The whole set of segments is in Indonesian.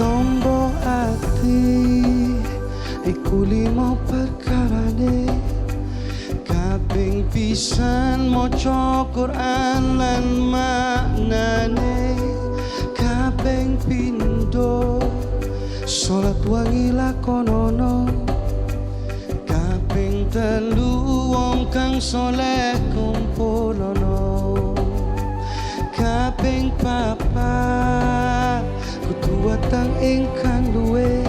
Tombo ati iku lima perkarane, kaping pisan maca Quran lan maknane, kaping pindho salat wangi lakonono, kaping telu wong kang saleh kumpulono, kaping papat kudu weteng ingkang luwih,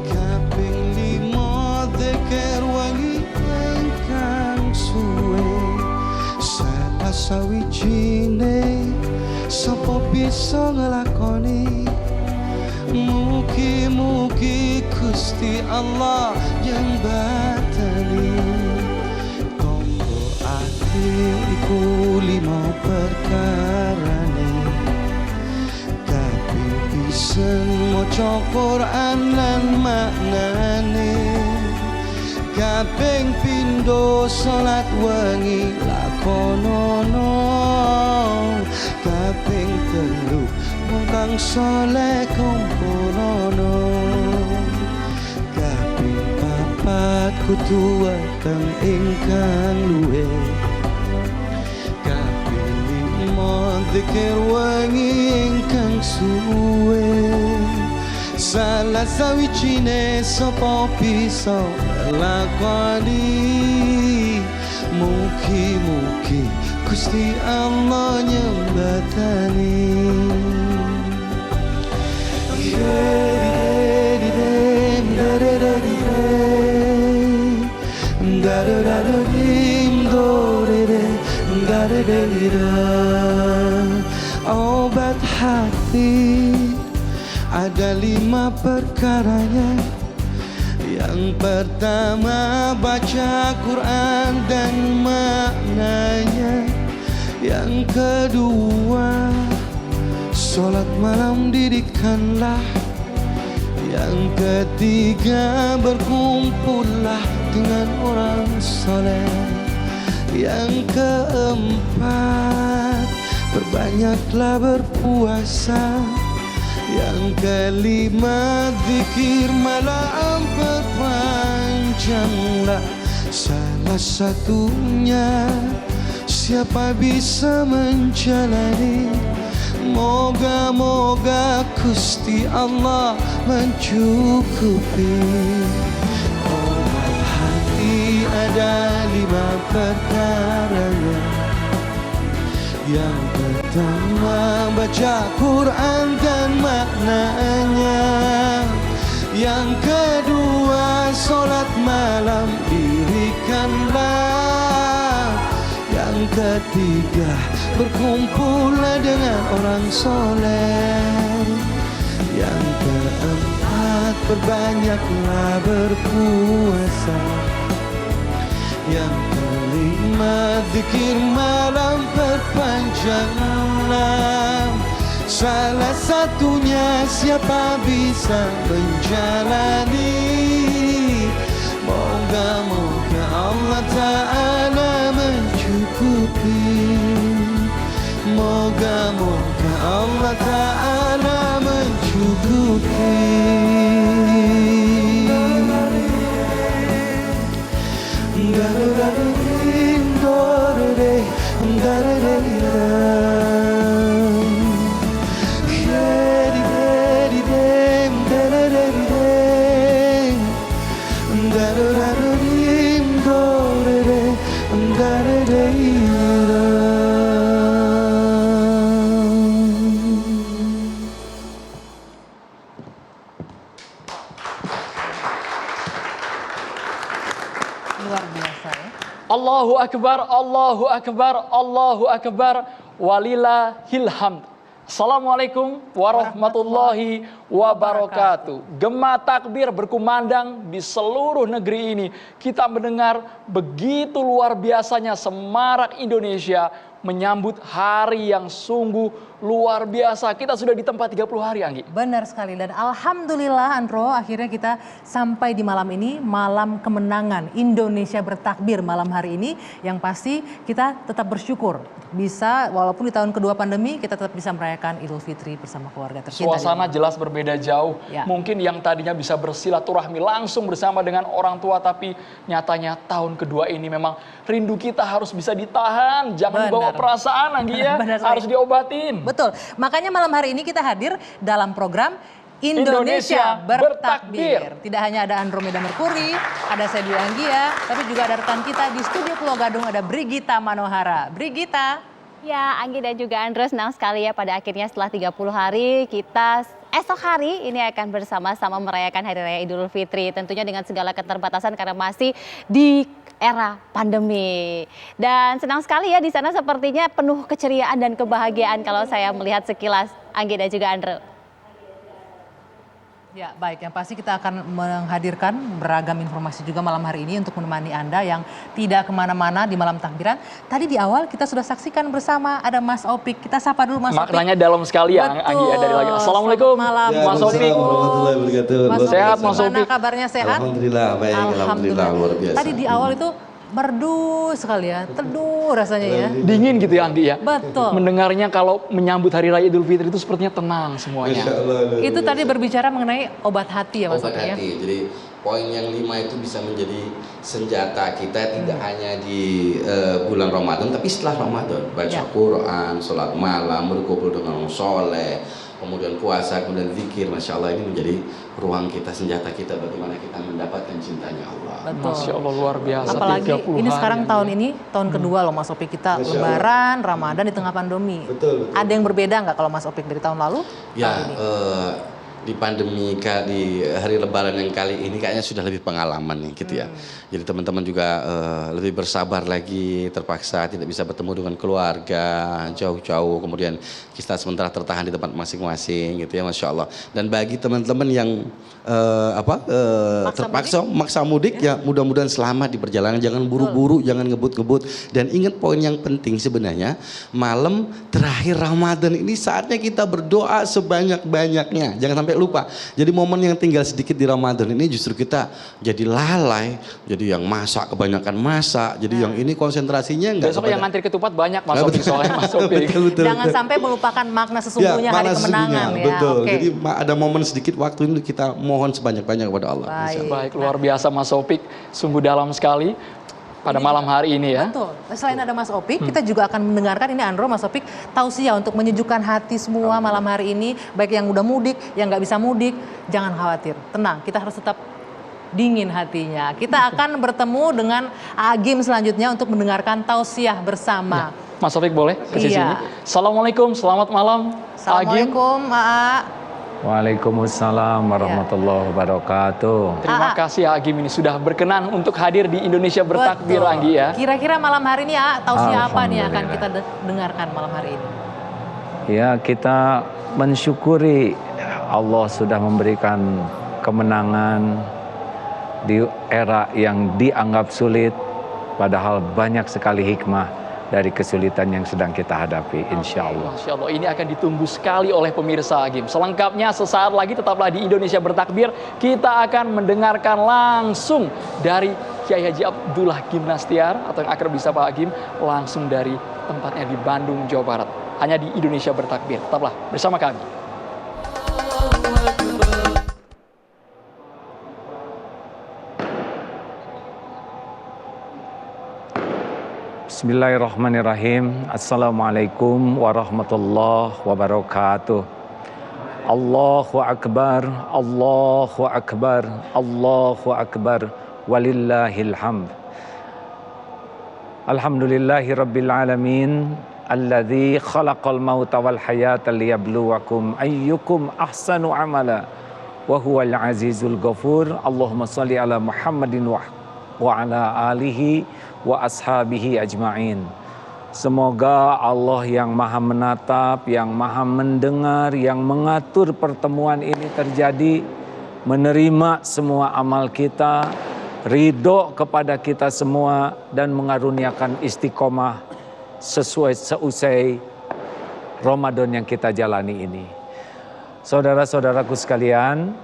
kaping lima dzikir wangi ingkang suwe, salah sawijine sapa bisa nglakoni. Mugi-mugi Gusti Allah jembatani. Tombo ati iku lima perkarane, kaping pisan maca Quran lan maknane, kaping pindho salat wengi lakonono, kaping telu wong kang saleh kumpulono, kaping papat kudu weteng ingkang luwih, kaping lima dzikir wengi ingkang suwe, salah sawijine sapa bisa lakoni. Mugi-mugi Gusti Allah nyembatani. Obat hati ada 5 perkaranya. Yang pertama baca Quran dan maknanya, yang kedua sholat malam dirikanlah, yang ketiga berkumpullah dengan orang soleh, yang keempat perbanyaklah berpuasa, yang kelima zikir malam perpanjanglah. Salah satunya siapa bisa menjalani, moga-moga Gusti Allah mencukupi. Obat hati ada 5 perkaranya. Yang pertama baca Quran dan maknanya, yang kedua sholat malam dirikanlah, yang ketiga berkumpullah dengan orang soleh, yang keempat perbanyaklah berpuasa, yang kelima zikir malam perpanjanglah. Salah satunya siapa bisa menjalani, moga-moga Allah Ta'ala mencukupi, moga-moga Allah Ta'ala mencukupi. Luar biasa ya. Allahu Akbar, Allahu Akbar, Allahu Akbar, walillahil hamd. Assalamualaikum warahmatullahi wabarakatuh. Gema takbir berkumandang di seluruh negeri ini. Kita mendengar begitu luar biasanya semarak Indonesia menyambut hari yang sungguh luar biasa. Kita sudah di tempat 30 hari, Anggi. Benar sekali, dan alhamdulillah Andro, akhirnya kita sampai di malam ini, malam kemenangan. Indonesia bertakbir malam hari ini, yang pasti kita tetap bersyukur bisa, walaupun di tahun kedua pandemi, kita tetap bisa merayakan Idul Fitri bersama keluarga tercinta. Suasana jelas berbeda jauh. Ya. Mungkin yang tadinya bisa bersilaturahmi langsung bersama dengan orang tua, tapi nyatanya tahun kedua ini memang rindu kita harus bisa ditahan. Jangan bawa perasaan, Anggi ya. Harus diobatin. Betul. Makanya malam hari ini kita hadir dalam program Indonesia Bertakbir. Tidak hanya ada Andromeda Mercury, ada saya Dwi Anggia, tapi juga ada rekan kita di studio Pulau Gadung, ada Brigita Manohara. Brigita. Ya, Anggi dan juga Andro, senang sekali ya pada akhirnya setelah 30 hari kita esok hari ini akan bersama-sama merayakan Hari Raya Idul Fitri. Tentunya dengan segala keterbatasan karena masih di era pandemi. Dan senang sekali ya di sana sepertinya penuh keceriaan dan kebahagiaan kalau saya melihat sekilas, Anggi dan juga Andro. Ya baik, yang pasti kita akan menghadirkan beragam informasi juga malam hari ini untuk menemani Anda yang tidak kemana-mana di malam takbiran. Tadi di awal kita sudah saksikan bersama ada Mas Opik. Kita sapa dulu Mas Opik. Maknanya dalam sekali ya, Anggi ya, dari lagi. Assalamualaikum, malam, Mas Opik. Warahmatullahi wabarakatuh. Mas Opik, Sehat, Mas gimana Opik? kabarnya, sehat? Alhamdulillah, baik. Alhamdulillah, luar biasa. Tadi di awal itu merdu sekali ya, teduh rasanya ya. Dingin gitu ya, Anggi ya. Betul. Mendengarnya kalau menyambut Hari Raya Idul Fitri itu sepertinya tenang semuanya. Masya Allah, luar Itu biasa. tadi berbicara mengenai obat hati ya Mas Obat Opik ya. hati. Jadi poin yang 5 itu bisa menjadi senjata kita tidak hanya di bulan Ramadan, tapi setelah Ramadan. Baca Ya. Quran, sholat malam, berkumpul dengan orang soleh, kemudian puasa, kemudian zikir. Masya Allah, ini menjadi ruang kita, senjata kita bagaimana kita mendapatkan cintanya Allah. Betul. Masya Allah, luar biasa. Apalagi 30 ini hari, sekarang Anggi. tahun ini tahun kedua loh Mas Opik, kita Masya Allah. Lebaran, Ramadan di tengah pandemi. Betul, betul. Ada yang berbeda nggak kalau Mas Opik dari tahun lalu? Ya, tahun ini? di pandemi di hari Lebaran yang kali ini kayaknya sudah lebih pengalaman nih gitu ya. Jadi teman-teman juga lebih bersabar lagi, terpaksa tidak bisa bertemu dengan keluarga jauh-jauh, kemudian kita sementara tertahan di tempat masing-masing gitu ya, Masya Allah. Dan bagi teman-teman yang terpaksa maksa mudik ya, mudah-mudahan selamat di perjalanan, jangan buru-buru, jangan ngebut-ngebut. Dan ingat poin yang penting sebenarnya, malam terakhir Ramadan ini saatnya kita berdoa sebanyak-banyaknya, jangan sampai lupa. Jadi momen yang tinggal sedikit di Ramadan ini justru kita jadi lalai, jadi yang masak kebanyakan masak, jadi yang ini konsentrasinya enggak. Besok yang ngantri ketupat banyak Mas Opik soalnya Mas Opik. Jangan sampai melupakan makna sesungguhnya hari mana kemenangan sesungguhnya, ya. betul. Oke. Jadi ada momen sedikit waktu ini kita mohon sebanyak-banyak kepada Allah. Baik. Baik, luar biasa Mas Opik, sungguh dalam sekali pada malam hari ini ya. Betul. Selain ada Mas Opik, kita juga akan mendengarkan ini Andro, Mas Opik, tausiah untuk menyejukkan hati semua malam hari ini, baik yang udah mudik, yang nggak bisa mudik, jangan khawatir, tenang, kita harus tetap dingin hatinya. Kita akan bertemu dengan Agim selanjutnya untuk mendengarkan tausiah bersama. Mas Opik boleh ke sini? Iya. Assalamualaikum, selamat malam. Agim. Assalamualaikum, Aa. Waalaikumsalam warahmatullahi wabarakatuh. Terima kasih Agim ini sudah berkenan untuk hadir di Indonesia Bertakbir, Betul. Anggi ya. Kira-kira malam hari ini tausiah apa nih yang akan kita Alhamdulillah. dengarkan malam hari ini? Ya, kita mensyukuri Allah sudah memberikan kemenangan di era yang dianggap sulit, padahal banyak sekali hikmah dari kesulitan yang sedang kita hadapi, insya Allah. Masya Allah, ini akan ditunggu sekali oleh pemirsa Agim. Selengkapnya sesaat lagi tetaplah di Indonesia Bertakbir. Kita akan mendengarkan langsung dari Kiai Haji Abdullah Gimnastiar atau yang akrab disapa Agim, langsung dari tempatnya di Bandung, Jawa Barat. Hanya di Indonesia Bertakbir. Tetaplah bersama kami. Bismillahirrahmanirrahim. Assalamualaikum warahmatullahi wabarakatuh. Allahu Akbar, Allahu Akbar, Allahu Akbar, walillahil hamd. Alhamdulillahi Rabbil Alamin, alladzi khalaqal mauta wal hayata liyabluwakum ayyukum ahsanu amala, wa huwal azizul ghafur. Allahumma salli ala Muhammadin wa ala alihi wa ashabihi ajma'in. Semoga Allah yang maha menatap, yang maha mendengar, yang mengatur pertemuan ini terjadi, menerima semua amal kita, ridho kepada kita semua, dan mengaruniakan istiqomah seusai Ramadan yang kita jalani ini. Saudara-saudaraku sekalian,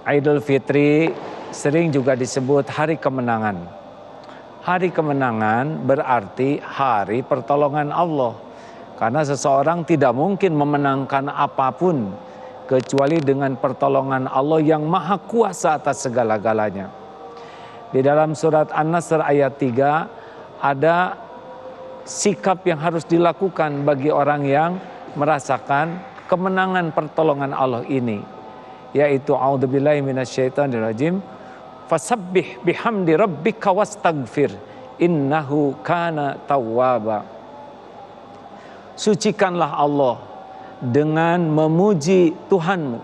Idul Fitri sering juga disebut hari kemenangan. Hari kemenangan berarti hari pertolongan Allah. Karena seseorang tidak mungkin memenangkan apapun kecuali dengan pertolongan Allah yang maha kuasa atas segala-galanya. Di dalam surat An-Nasr ayat 3 ada sikap yang harus dilakukan bagi orang yang merasakan kemenangan pertolongan Allah ini, yaitu a'udzubillahi minasyaitonirrajim, fasabbih bihamdi rabbika wastaghfir innahu kana tawwaba. Sucikanlah Allah dengan memuji Tuhanmu.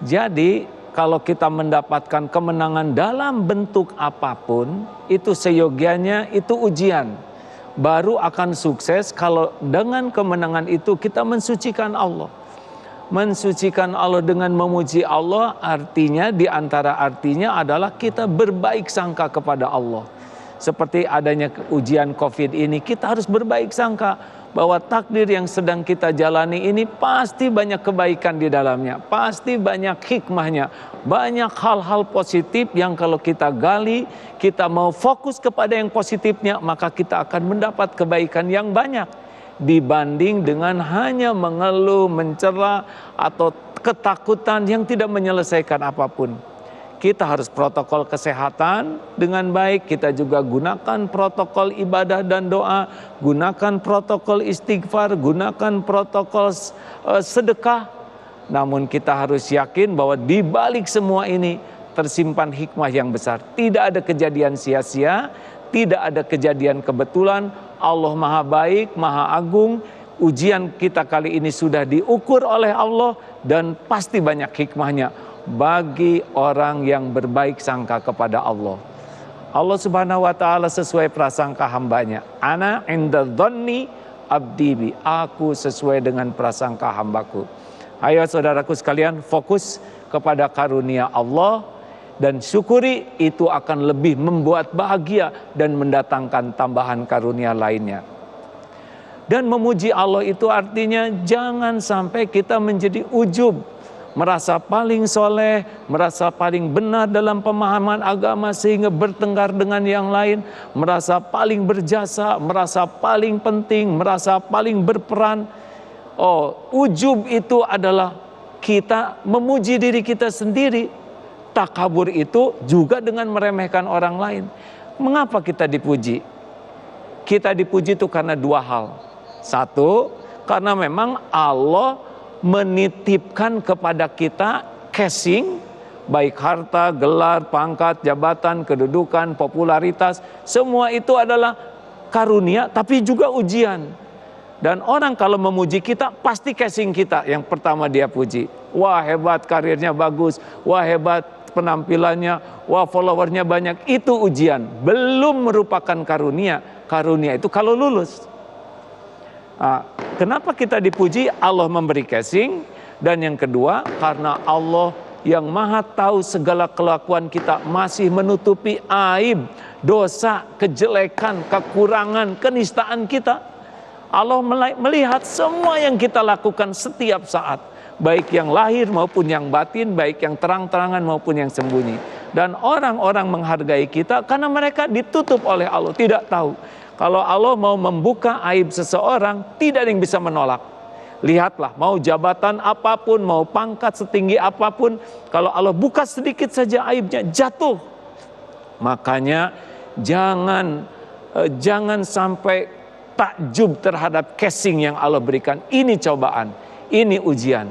Jadi kalau kita mendapatkan kemenangan dalam bentuk apapun, itu seyogianya itu ujian. Baru akan sukses kalau dengan kemenangan itu kita mensucikan Allah. Mensucikan Allah dengan memuji Allah artinya, di antara artinya adalah kita berbaik sangka kepada Allah. Seperti adanya ujian COVID ini, kita harus berbaik sangka bahwa takdir yang sedang kita jalani ini pasti banyak kebaikan di dalamnya, pasti banyak hikmahnya, banyak hal-hal positif yang kalau kita gali, kita mau fokus kepada yang positifnya, maka kita akan mendapat kebaikan yang banyak dibanding dengan hanya mengeluh, mencela atau ketakutan yang tidak menyelesaikan apapun. Kita harus protokol kesehatan dengan baik, kita juga gunakan protokol ibadah dan doa, gunakan protokol istighfar, gunakan protokol sedekah. Namun kita harus yakin bahwa di balik semua ini tersimpan hikmah yang besar. Tidak ada kejadian sia-sia, tidak ada kejadian kebetulan. Allah Maha Baik, Maha Agung. Ujian kita kali ini sudah diukur oleh Allah dan pasti banyak hikmahnya bagi orang yang berbaik sangka kepada Allah. Allah Subhanahu wa taala sesuai prasangka hambanya. Ana inda dhanni abdi bi. Aku sesuai dengan prasangka hambaku. Ayo saudaraku sekalian, fokus kepada karunia Allah dan syukuri, itu akan lebih membuat bahagia dan mendatangkan tambahan karunia lainnya. Dan memuji Allah itu artinya jangan sampai kita menjadi ujub, merasa paling soleh, merasa paling benar dalam pemahaman agama sehingga bertengkar dengan yang lain, merasa paling berjasa, merasa paling penting, merasa paling berperan. Oh, ujub itu adalah kita memuji diri kita sendiri. Takabur itu juga dengan meremehkan orang lain. Mengapa kita dipuji? Kita dipuji itu karena dua hal. Satu, karena memang Allah menitipkan kepada kita casing, baik harta, gelar, pangkat, jabatan, kedudukan, popularitas, semua itu adalah karunia tapi juga ujian. Dan orang kalau memuji kita pasti casing kita yang pertama dia puji. Wah hebat karirnya bagus, wah hebat penampilannya, wah followernya banyak, itu ujian. Belum merupakan karunia. Karunia itu kalau lulus. Nah, kenapa kita dipuji? Allah memberi casing. Dan yang kedua, karena Allah yang maha tahu segala kelakuan kita masih menutupi aib, dosa, kejelekan, kekurangan, kenistaan kita. Allah melihat semua yang kita lakukan setiap saat, baik yang lahir maupun yang batin, baik yang terang-terangan maupun yang sembunyi. Dan orang-orang menghargai kita karena mereka ditutup oleh Allah, tidak tahu. Kalau Allah mau membuka aib seseorang, tidak ada yang bisa menolak. Lihatlah, mau jabatan apapun, mau pangkat setinggi apapun, kalau Allah buka sedikit saja aibnya, jatuh. Makanya jangan sampai takjub terhadap casing yang Allah berikan. Ini cobaan, ini ujian.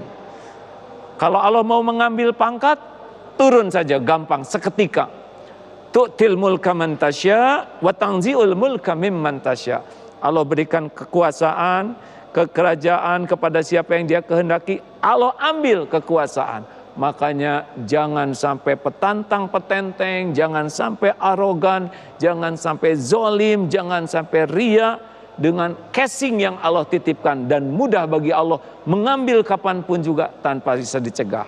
Kalau Allah mau mengambil pangkat, turun saja, gampang, seketika. Tu'til mulka man tasya wa tanzi'ul mulka mimman tasya. Allah berikan kekuasaan, kekerajaan kepada siapa yang Dia kehendaki. Allah ambil kekuasaan. Makanya jangan sampai petantang petenteng, jangan sampai arogan, jangan sampai zolim, jangan sampai ria dengan casing yang Allah titipkan, dan mudah bagi Allah mengambil kapanpun juga tanpa bisa dicegah.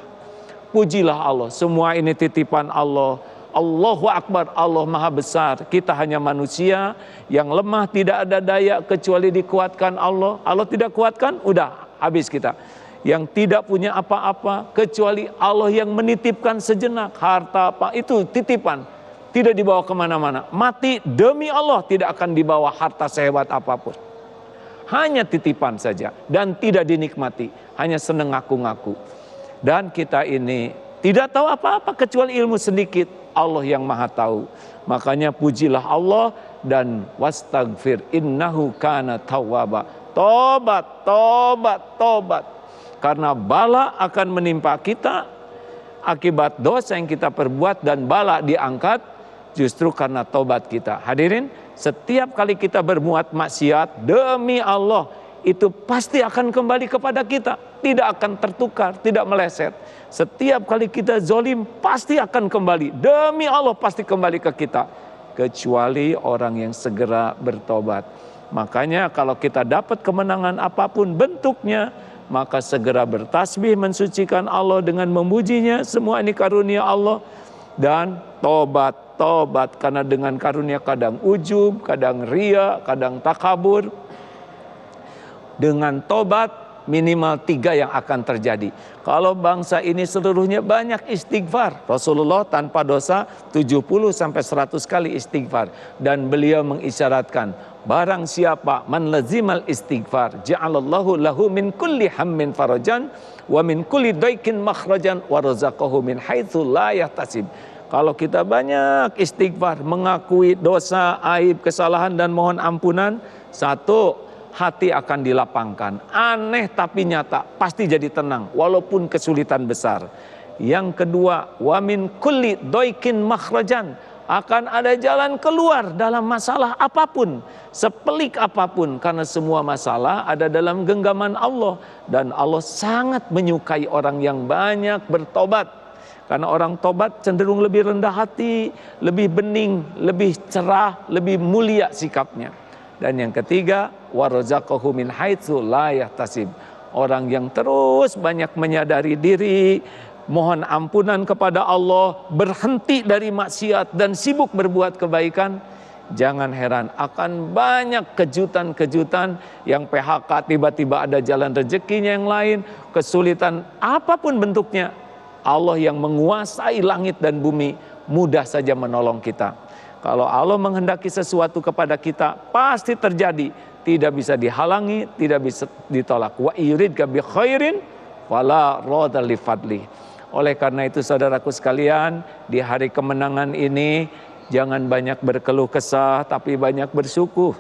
Pujilah Allah, semua ini titipan Allah. Allahu Akbar, Allah Maha Besar. Kita hanya manusia yang lemah, tidak ada daya kecuali dikuatkan Allah. Allah tidak kuatkan, udah habis kita. Yang tidak punya apa-apa kecuali Allah yang menitipkan sejenak. Harta apa itu titipan, tidak dibawa kemana-mana. Mati demi Allah tidak akan dibawa harta sehebat apapun. Hanya titipan saja dan tidak dinikmati, hanya seneng ngaku-ngaku. Dan kita ini tidak tahu apa-apa kecuali ilmu sedikit. Allah yang Maha tahu. Makanya pujilah Allah dan wastagfir innahu kana tawwaba. Tobat, tobat, tobat. Karena bala akan menimpa kita akibat dosa yang kita perbuat, dan bala diangkat justru karena tobat kita. Hadirin, setiap kali kita berbuat maksiat demi Allah, itu pasti akan kembali kepada kita, tidak akan tertukar, tidak meleset. Setiap kali kita zolim pasti akan kembali, demi Allah pasti kembali ke kita, kecuali orang yang segera bertobat. Makanya kalau kita dapat kemenangan apapun bentuknya, maka segera bertasbih mensucikan Allah dengan memujinya. Semua ini karunia Allah. Dan tobat, tobat, karena dengan karunia kadang ujub, kadang ria, kadang takabur. Dengan tobat minimal 3 yang akan terjadi. Kalau bangsa ini seluruhnya banyak istighfar. Rasulullah tanpa dosa 70-100 kali istighfar. Dan beliau mengisyaratkan, barang siapa man lazimal istighfar, ja'alallahu lahu min kulli hammin farajan wa min kulli daikin makhrajan wa razaqahu min haitsu la yahtasib. Kalau kita banyak istighfar, mengakui dosa, aib, kesalahan dan mohon ampunan, satu, hati akan dilapangkan. Aneh tapi nyata, pasti jadi tenang walaupun kesulitan besar. Yang kedua, wa min kulli daikin makhrajan, akan ada jalan keluar dalam masalah apapun, sepelik apapun, karena semua masalah ada dalam genggaman Allah. Dan Allah sangat menyukai orang yang banyak bertobat. Karena orang tobat cenderung lebih rendah hati, lebih bening, lebih cerah, lebih mulia sikapnya. Dan yang ketiga, warzaqahu min haitsu la yahtasib. Orang yang terus banyak menyadari diri, mohon ampunan kepada Allah, berhenti dari maksiat dan sibuk berbuat kebaikan, jangan heran akan banyak kejutan-kejutan yang PHK, tiba-tiba ada jalan rezekinya yang lain, kesulitan apapun bentuknya. Allah yang menguasai langit dan bumi mudah saja menolong kita. Kalau Allah menghendaki sesuatu kepada kita pasti terjadi, tidak bisa dihalangi, tidak bisa ditolak. Wa yuridka bi khairin wala radha li fadli. Oleh karena itu saudaraku sekalian, di hari kemenangan ini jangan banyak berkeluh kesah tapi banyak bersyukur.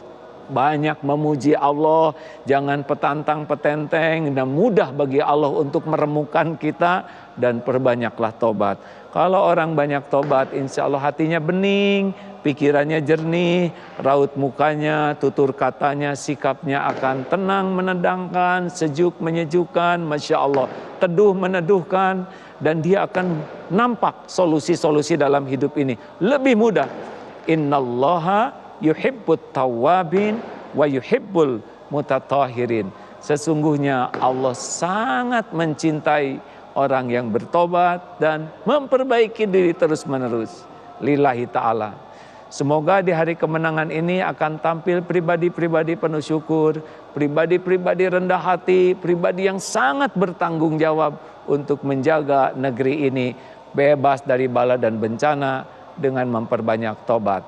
Banyak memuji Allah, jangan petantang petenteng, dan mudah bagi Allah untuk meremukan kita, dan perbanyaklah tobat. Kalau orang banyak tobat, insya Allah hatinya bening, pikirannya jernih, raut mukanya, tutur katanya, sikapnya akan tenang menenangkan, sejuk menyejukkan, Masya Allah, teduh meneduhkan, dan dia akan nampak solusi-solusi dalam hidup ini lebih mudah. Innallaha yuhibbut tawwabin wa yuhibbul mutatahirin. Sesungguhnya Allah sangat mencintai orang yang bertobat dan memperbaiki diri terus-menerus. Lillahi ta'ala. Semoga di hari kemenangan ini akan tampil pribadi-pribadi penuh syukur, pribadi-pribadi rendah hati, pribadi yang sangat bertanggung jawab untuk menjaga negeri ini bebas dari bala dan bencana dengan memperbanyak tobat.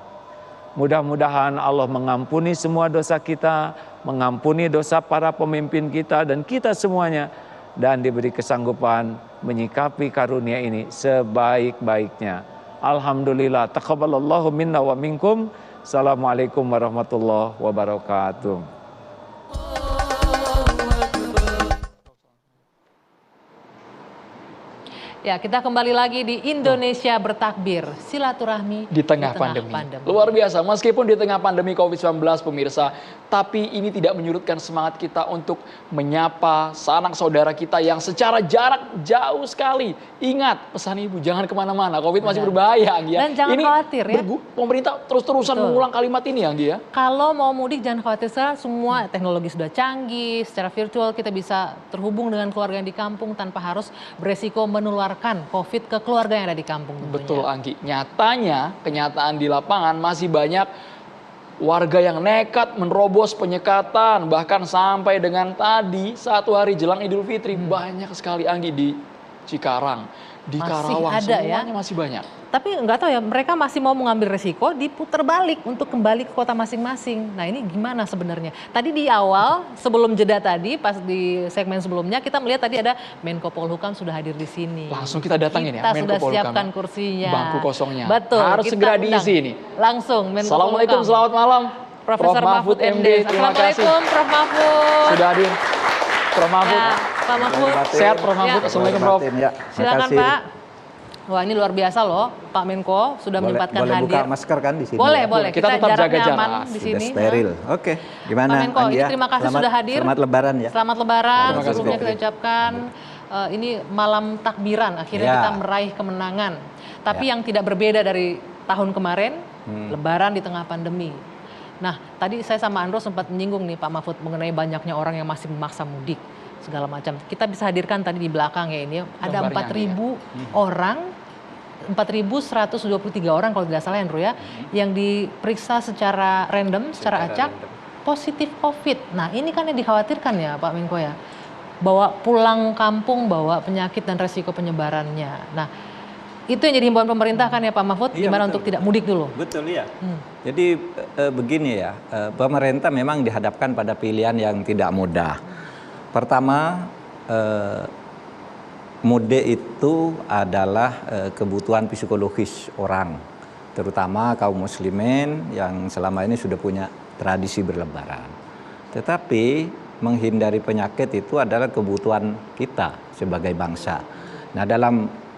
Mudah-mudahan Allah mengampuni semua dosa kita, mengampuni dosa para pemimpin kita dan kita semuanya, dan diberi kesanggupan menyikapi karunia ini sebaik-baiknya. Alhamdulillah, taqabbalallahu minna wa minkum. Assalamualaikum warahmatullahi wabarakatuh. Ya, kita kembali lagi di Indonesia Bertakbir, silaturahmi di tengah pandemi. Luar biasa, meskipun di tengah pandemi COVID-19 pemirsa, tapi ini tidak menyurutkan semangat kita untuk menyapa sanak saudara kita yang secara jarak jauh sekali. Ingat pesan ibu, jangan kemana-mana, COVID masih berbahaya, Anggi. Dan jangan khawatir ya. Pemerintah terus-terusan mengulang kalimat ini, Anggi ya. Kalau mau mudik jangan khawatir, semua teknologi sudah canggih, secara virtual kita bisa terhubung dengan keluarga yang di kampung tanpa harus beresiko menular menularkan COVID ke keluarga yang ada di kampung tentunya. Betul Anggi, nyatanya kenyataan di lapangan masih banyak warga yang nekat menerobos penyekatan, bahkan sampai dengan tadi 1 hari jelang Idul Fitri banyak sekali Anggi di Cikarang, di Masih Karawang, ada ya. semuanya masih banyak. Tapi nggak tahu ya, mereka masih mau mengambil resiko diputar balik untuk kembali ke kota masing-masing. Nah ini gimana sebenarnya? Tadi di awal, sebelum jeda tadi, pas di segmen sebelumnya, kita melihat tadi ada Menko Polhukam sudah hadir di sini. Langsung kita datangin ya, Kita Menko sudah Polhukam. siapkan kursinya. Bangku kosongnya. Betul. Harus kita segera undang diisi ini. Langsung Menko Assalamualaikum, Polhukam. selamat malam. Profesor Mahfud MD. Terima kasih Assalamualaikum Prof. Mahfud. sudah hadir. Prof Mahfud, Ya, Pak Mahfud. sehat Prof Mahfud. Ya. Assalamualaikum Prof. Silakan Pak. Wah ini luar biasa loh, Pak Menko sudah menyempatkan boleh hadir. buka masker kan di sini? Boleh, ya? boleh. Kita tetap jaga jaraknya jarak. aman di Sudah sini. steril. Oke. Gimana? Pak Menko, Anggia? terima kasih Selamat- sudah hadir. Selamat Lebaran ya. Selamat Lebaran. Terima kasih, Sebelumnya Prof. kita ucapkan ini malam takbiran. Akhirnya Ya. kita meraih kemenangan. Tapi Ya. yang tidak berbeda dari tahun kemarin, Lebaran di tengah pandemi. Nah, tadi saya sama Andro sempat menyinggung nih Pak Mahfud mengenai banyaknya orang yang masih memaksa mudik segala macam. Kita bisa hadirkan tadi di belakang ya ini ada Gambarnya, 4.000 orang, 4.123 orang kalau tidak salah Andro ya, yang diperiksa secara random, secara acak positif COVID. Nah ini kan yang dikhawatirkan ya Pak Menko ya, bawa pulang kampung bawa penyakit dan resiko penyebarannya. Nah itu yang jadi himbauan pemerintah kan ya Pak Mahfud, Iya, gimana betul. untuk tidak mudik dulu? Betul ya. Jadi begini ya, pemerintah memang dihadapkan pada pilihan yang tidak mudah. Pertama, mudik itu adalah kebutuhan psikologis orang, terutama kaum muslimin yang selama ini sudah punya tradisi berlebaran. Tetapi menghindari penyakit itu adalah kebutuhan kita sebagai bangsa. Nah,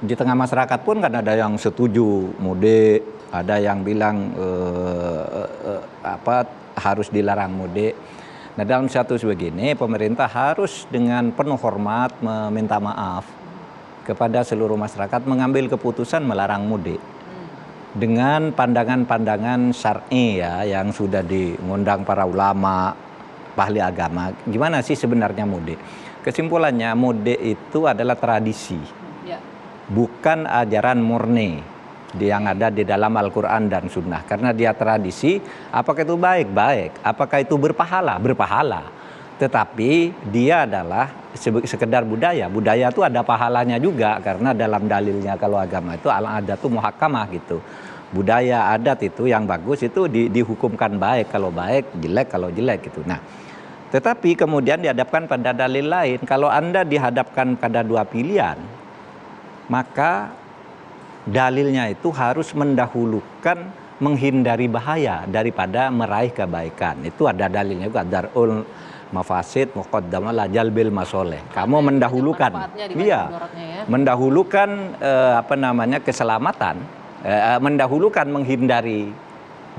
di tengah masyarakat pun kan ada yang setuju mudik, ada yang bilang harus dilarang mudik. Nah, dalam satu sebegini pemerintah harus dengan penuh hormat meminta maaf kepada seluruh masyarakat mengambil keputusan melarang mudik dengan pandangan-pandangan syar'i ya yang sudah diundang para ulama, ahli agama. Gimana sih sebenarnya mudik? Kesimpulannya mudik itu adalah tradisi, Ya. bukan ajaran murni yang ada di dalam Al-Quran dan Sunnah. Karena dia tradisi, apakah itu baik? Baik. Apakah itu berpahala? Berpahala. Tetapi dia adalah sekedar budaya. Budaya itu ada pahalanya juga, karena dalam dalilnya kalau agama itu al-adatu muhakkamah gitu. Budaya adat itu yang bagus itu dihukumkan baik kalau baik, jelek kalau jelek gitu. Nah, tetapi kemudian dihadapkan pada dalil lain. Kalau Anda dihadapkan pada dua pilihan, maka dalilnya itu harus mendahulukan menghindari bahaya daripada meraih kebaikan. Itu ada dalilnya juga, darul mafasid muqaddamah la jalbil masoleh. Kamu mendahulukan, manfaatnya dibanding iya, mudaratnya ya. mendahulukan keselamatan, mendahulukan menghindari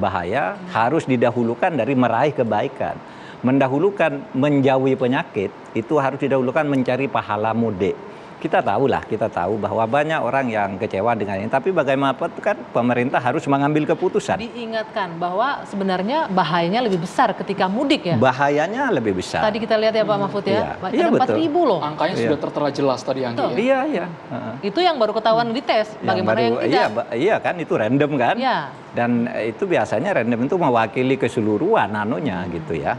bahaya harus didahulukan dari meraih kebaikan. Mendahulukan menjauhi penyakit itu harus didahulukan mencari pahala mudik. Kita tahu bahwa banyak orang yang kecewa dengan ini, tapi bagaimanapun kan pemerintah harus mengambil keputusan. Diingatkan bahwa sebenarnya bahayanya lebih besar ketika mudik ya. Bahayanya lebih besar. Tadi kita lihat ya Pak Mahfud ya, Iya. Iya, ada betul. 4.000 loh. Angkanya Iya. sudah tertera jelas tadi Anggi ya. Iya, iya. Itu yang baru ketahuan di tes, bagaimana yang tidak? Iya kan, itu random kan? Iya. Dan itu biasanya random itu mewakili keseluruhan anunya gitu ya.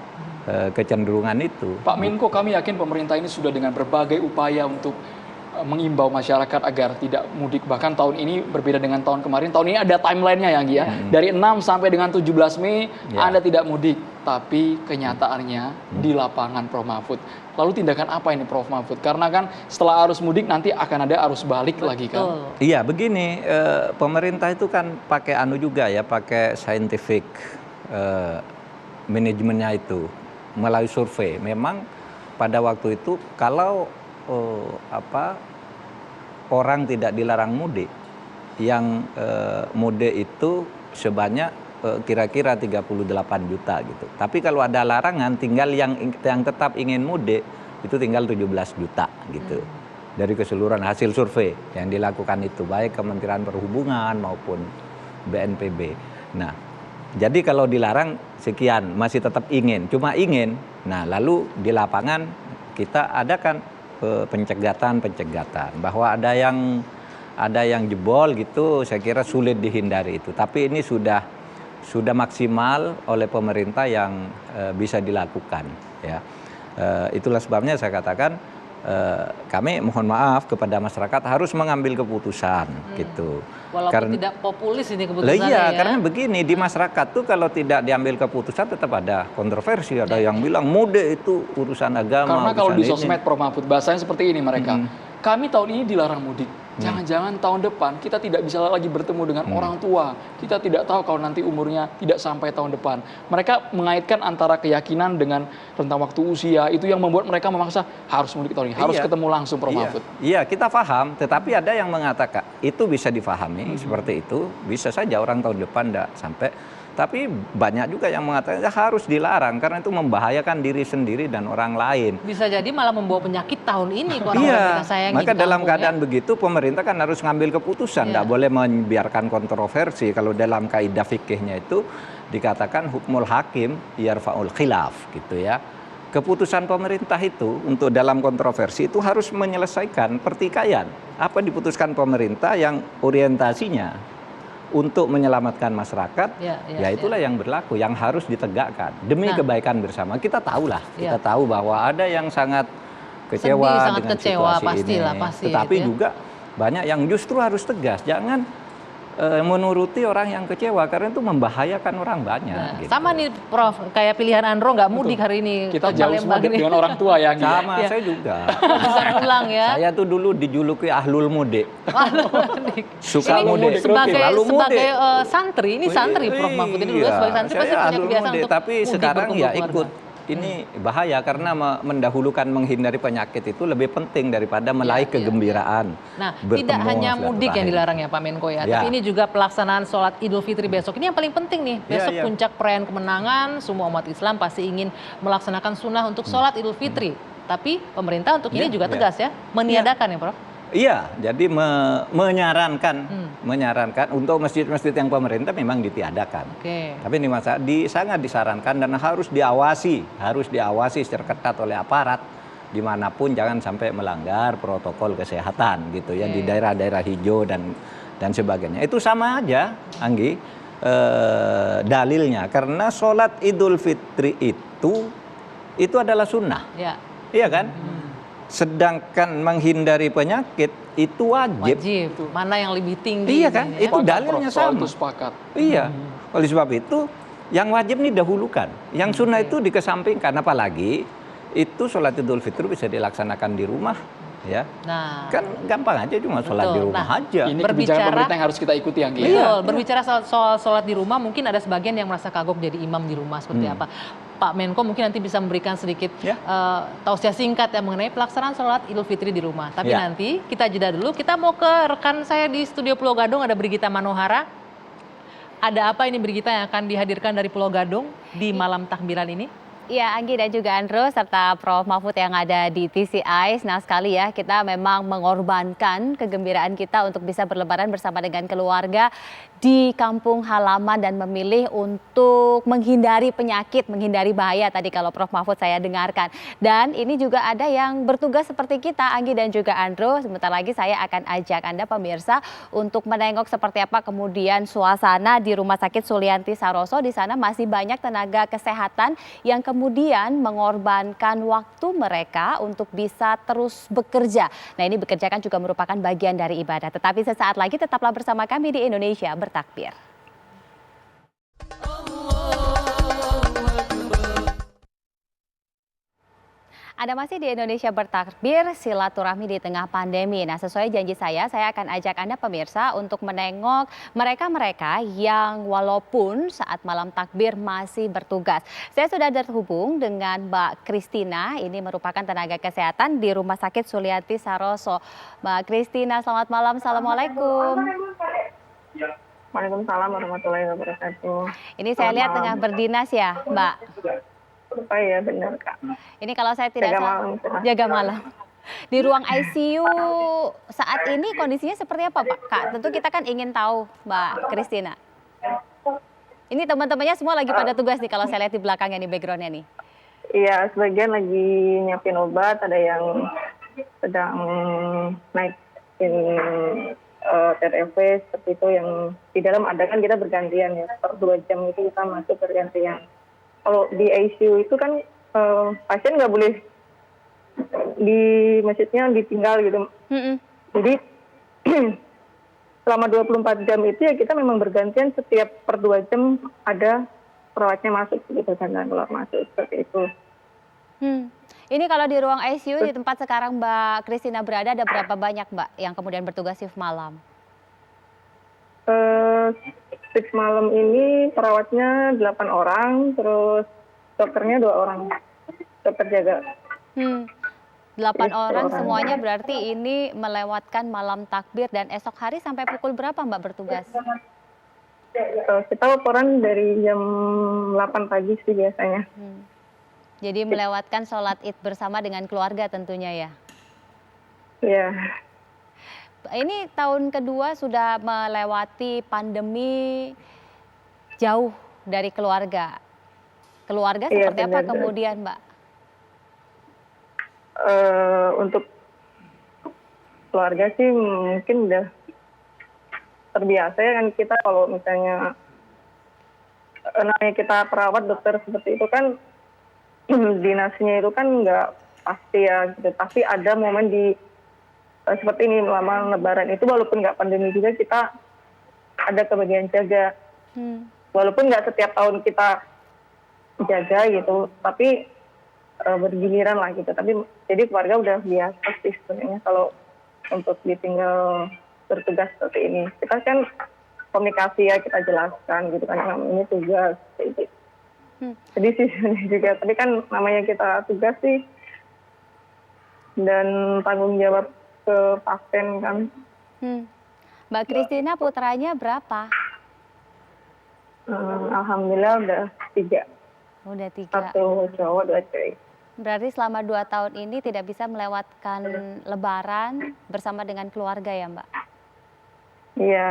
Kecenderungan itu. Pak Menko, kami yakin pemerintah ini sudah dengan berbagai upaya untuk mengimbau masyarakat agar tidak mudik. Bahkan tahun ini berbeda dengan tahun kemarin. Tahun ini ada timelinenya ya Anggi ya. Dari 6 sampai dengan 17 Mei Ya. Anda tidak mudik. Tapi kenyataannya di lapangan Prof Mahfud. Lalu tindakan apa ini Prof Mahfud? Karena kan setelah arus mudik nanti akan ada arus balik lagi kan. Betul. Iya begini, pemerintah itu kan pakai juga ya, pakai scientific manajemennya itu melalui survei. Memang pada waktu itu kalau orang tidak dilarang mudik, yang mudik itu sebanyak kira-kira 38 juta gitu. Tapi kalau ada larangan, tinggal yang tetap ingin mudik itu tinggal 17 juta gitu. Dari keseluruhan hasil survei yang dilakukan itu, baik Kementerian Perhubungan maupun BNPB. Nah, jadi kalau dilarang sekian, masih tetap ingin, cuma ingin. Nah, lalu di lapangan kita adakan pencegatan bahwa ada yang jebol gitu, saya kira sulit dihindari itu. Tapi ini sudah maksimal oleh pemerintah yang bisa dilakukan, ya. Itulah sebabnya saya katakan kami mohon maaf kepada masyarakat harus mengambil keputusan gitu. Walaupun tidak populis ini keputusannya iya, ya. karena begini, di masyarakat tuh kalau tidak diambil keputusan tetap ada kontroversi, ada yang bilang mudik itu urusan agama. Karena kalau di urusan sosmed Prof Mahfud bahasanya seperti ini mereka. Kami tahun ini dilarang mudik. Jangan-jangan tahun depan kita tidak bisa lagi bertemu dengan orang tua. Kita tidak tahu kalau nanti umurnya tidak sampai tahun depan. Mereka mengaitkan antara keyakinan dengan rentang waktu usia. Itu yang membuat mereka memaksa harus mudik tahun ini. Harus ketemu langsung Prof Mahfud. Iya, kita paham. Tetapi ada yang mengatakan itu bisa difahami seperti itu. Bisa saja orang tahun depan tidak sampai. Tapi banyak juga yang mengatakan harus dilarang karena itu membahayakan diri sendiri dan orang lain. Bisa jadi malah membawa penyakit tahun ini. Iya, kita sayangi maka di dalam kampung, keadaan begitu pemerintah kan harus ngambil keputusan. Tidak boleh membiarkan kontroversi. Kalau dalam kaidah fikihnya itu dikatakan hukmul hakim yarfa'ul khilaf gitu ya. Keputusan pemerintah itu untuk dalam kontroversi itu harus menyelesaikan pertikaian. Apa diputuskan pemerintah yang orientasinya untuk menyelamatkan masyarakat, ya itulah yang berlaku, yang harus ditegakkan demi kebaikan bersama. Kita tahulah, kita tahu bahwa ada yang sangat kecewa dengan situasi ini. Tetapi juga banyak yang justru harus tegas, jangan menuruti orang yang kecewa karena itu membahayakan orang banyak. Gitu. Sama nih Prof, kayak pilihan Andro nggak mudik hari ini. Kita jauh semua dengan orang tua ya. Sama, saya juga. Bisa pulang ya. Saya tuh dulu dijuluki ahlul mudik. Suka ini mudik. sebagai santri, ini santri Prof Mahfud. Ini dulu sebagai santri pasti punya kebiasaan untuk tapi sekarang ya ikut. keluarga. Ini bahaya karena mendahulukan menghindari penyakit itu lebih penting daripada meraih kegembiraan. Nah, tidak hanya mudik yang dilarang ya Pak Menko ya, tapi ini juga pelaksanaan sholat Idul Fitri besok. Ini yang paling penting nih, besok puncak perayaan kemenangan, semua umat Islam pasti ingin melaksanakan sunnah untuk sholat Idul Fitri. Tapi pemerintah untuk ini juga tegas ya, meniadakan ya Prof? Iya, jadi menyarankan untuk masjid-masjid yang pemerintah memang ditiadakan. Tapi ini sangat disarankan dan harus diawasi secara ketat oleh aparat dimanapun, jangan sampai melanggar protokol kesehatan gitu ya di daerah-daerah hijau dan sebagainya. Itu sama aja, Anggi, dalilnya karena sholat Idul Fitri itu adalah sunnah, iya kan? Sedangkan menghindari penyakit itu wajib. Mana yang lebih tinggi? Iya kan? Itu dalilnya sama. Sepakat. Iya. Oleh sebab itu yang wajib ini dahulukan. Yang sunnah itu dikesampingkan. Apalagi itu sholat Idul Fitri bisa dilaksanakan di rumah. Ya, kan gampang aja cuma sholat di rumah aja. Ini kebijakan pemerintah yang harus kita ikuti yang berbicara soal sholat di rumah, mungkin ada sebagian yang merasa kagok jadi imam di rumah seperti apa. Pak Menko mungkin nanti bisa memberikan sedikit tausiah singkat ya mengenai pelaksanaan sholat Idul Fitri di rumah. Tapi nanti kita jeda dulu, kita mau ke rekan saya di studio Pulau Gadung, ada Brigita Manohara. Ada apa ini Brigita yang akan dihadirkan dari Pulau Gadung di malam takbiran ini? Ya, Anggi dan juga Andro serta Prof Mahfud yang ada di TCI. Senang sekali ya, kita memang mengorbankan kegembiraan kita untuk bisa berlebaran bersama dengan keluarga di kampung halaman dan memilih untuk menghindari penyakit, menghindari bahaya tadi kalau Prof Mahfud saya dengarkan. Dan ini juga ada yang bertugas seperti kita, Anggi dan juga Andro. Sebentar lagi saya akan ajak Anda pemirsa untuk menengok seperti apa kemudian suasana di Rumah Sakit Sulianti Saroso. Di sana masih banyak tenaga kesehatan yang kemudian mengorbankan waktu mereka untuk bisa terus bekerja. Nah, ini bekerja kan juga merupakan bagian dari ibadah. Tetapi sesaat lagi tetaplah bersama kami di Indonesia Bertakbir. Anda masih di Indonesia Bertakbir, silaturahmi di tengah pandemi. Nah, sesuai janji saya akan ajak Anda pemirsa untuk menengok mereka-mereka yang walaupun saat malam takbir masih bertugas. Saya sudah terhubung dengan Mbak Kristina, ini merupakan tenaga kesehatan di Rumah Sakit Sulianti Saroso. Mbak Kristina, selamat malam, Assalamualaikum. Waalaikumsalam warahmatullahi wabarakatuh. Ini saya lihat tengah berdinas ya, Mbak? Oh iya benar Kak. Ini kalau saya tidak salah, jaga malam. Di ruang ICU saat ini kondisinya seperti apa Pak? Kak, tentu kita kan ingin tahu Mbak Kristina. Ini teman-temannya semua lagi pada tugas nih kalau saya lihat di belakangnya nih backgroundnya nih. Iya, sebagian lagi nyiapin obat, ada yang sedang naikin TTV seperti itu, yang di dalam ada kan kita bergantian ya, per 2 jam itu kita masuk bergantian. Kalau di ICU itu kan pasien nggak boleh di masjidnya ditinggal gitu. Jadi selama 24 jam itu ya kita memang bergantian, setiap per 2 jam ada perawatnya masuk gitu dan keluar masuk seperti itu. Ini kalau di ruang ICU di tempat sekarang Mbak Christina berada ada berapa banyak Mbak yang kemudian bertugas shift malam? Shift malam ini perawatnya 8 orang, terus dokternya 2 orang, dokter jaga. 8 orang semuanya berarti ini melewatkan malam takbir, dan esok hari sampai pukul berapa Mbak bertugas? Kita laporan dari jam 8 pagi sih biasanya. Jadi melewatkan sholat id bersama dengan keluarga tentunya ya? Iya. Ini tahun kedua sudah melewati pandemi, jauh dari keluarga. Keluarga seperti apa kemudian Mbak? Untuk keluarga sih mungkin udah terbiasa ya kan, kita kalau misalnya namanya kita perawat dokter seperti itu kan dinasnya itu kan nggak pasti ya gitu. Tapi ada momen di seperti ini lama lebaran itu, walaupun nggak pandemi juga kita ada kebagian jaga. Walaupun nggak setiap tahun kita jaga gitu, tapi bergiliran lah gitu. Tapi jadi keluarga udah biasa sih sebenarnya kalau untuk ditinggal bertugas seperti ini. Kita kan komunikasi ya, kita jelaskan gitu kan, ini tugas gitu. Jadi sih juga, tapi kan namanya kita tugas sih dan tanggung jawab ke pasien kan. Mbak Christina putranya berapa? Alhamdulillah udah 3. Udah 3. 1 cowok 2 cewek. Berarti selama 2 tahun ini tidak bisa melewatkan lebaran bersama dengan keluarga ya Mbak? Iya.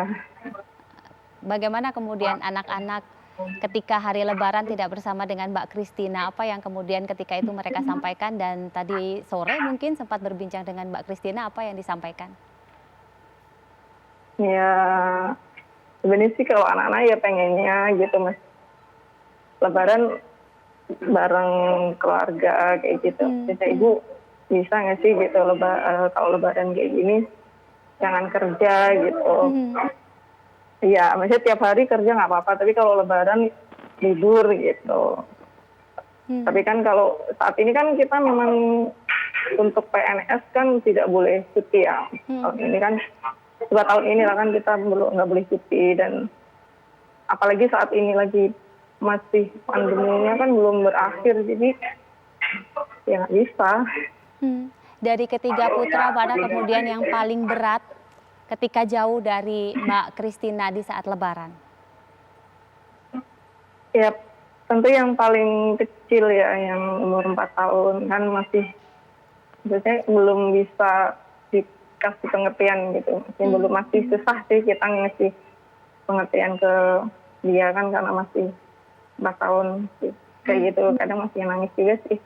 Bagaimana kemudian anak-anak ketika hari lebaran tidak bersama dengan Mbak Christina? Apa yang kemudian ketika itu mereka sampaikan, dan tadi sore mungkin sempat berbincang dengan Mbak Christina, apa yang disampaikan? Ya sebenarnya sih kalau anak-anak ya pengennya gitu Mas, lebaran bareng keluarga kayak gitu. Bisa ibu bisa nggak sih gitu kalau lebaran kayak gini jangan kerja gitu. Iya, maksudnya tiap hari kerja nggak apa-apa, tapi kalau lebaran libur gitu. Tapi kan kalau saat ini kan kita memang untuk PNS kan tidak boleh cuti ya. Tahun ini kan 2 tahun ini lah kan kita nggak boleh cuti, dan apalagi saat ini lagi masih pandeminya kan belum berakhir, jadi ya nggak bisa. Dari ketiga putra, mana kemudian yang paling berat ketika jauh dari Mbak Christina di saat lebaran? Ya tentu yang paling kecil ya, yang umur 4 tahun kan masih biasanya belum bisa dikasih pengertian gitu. Masih susah sih kita ngasih pengertian ke dia kan, karena masih 4 tahun sih. Kayak gitu, kadang masih nangis juga sih.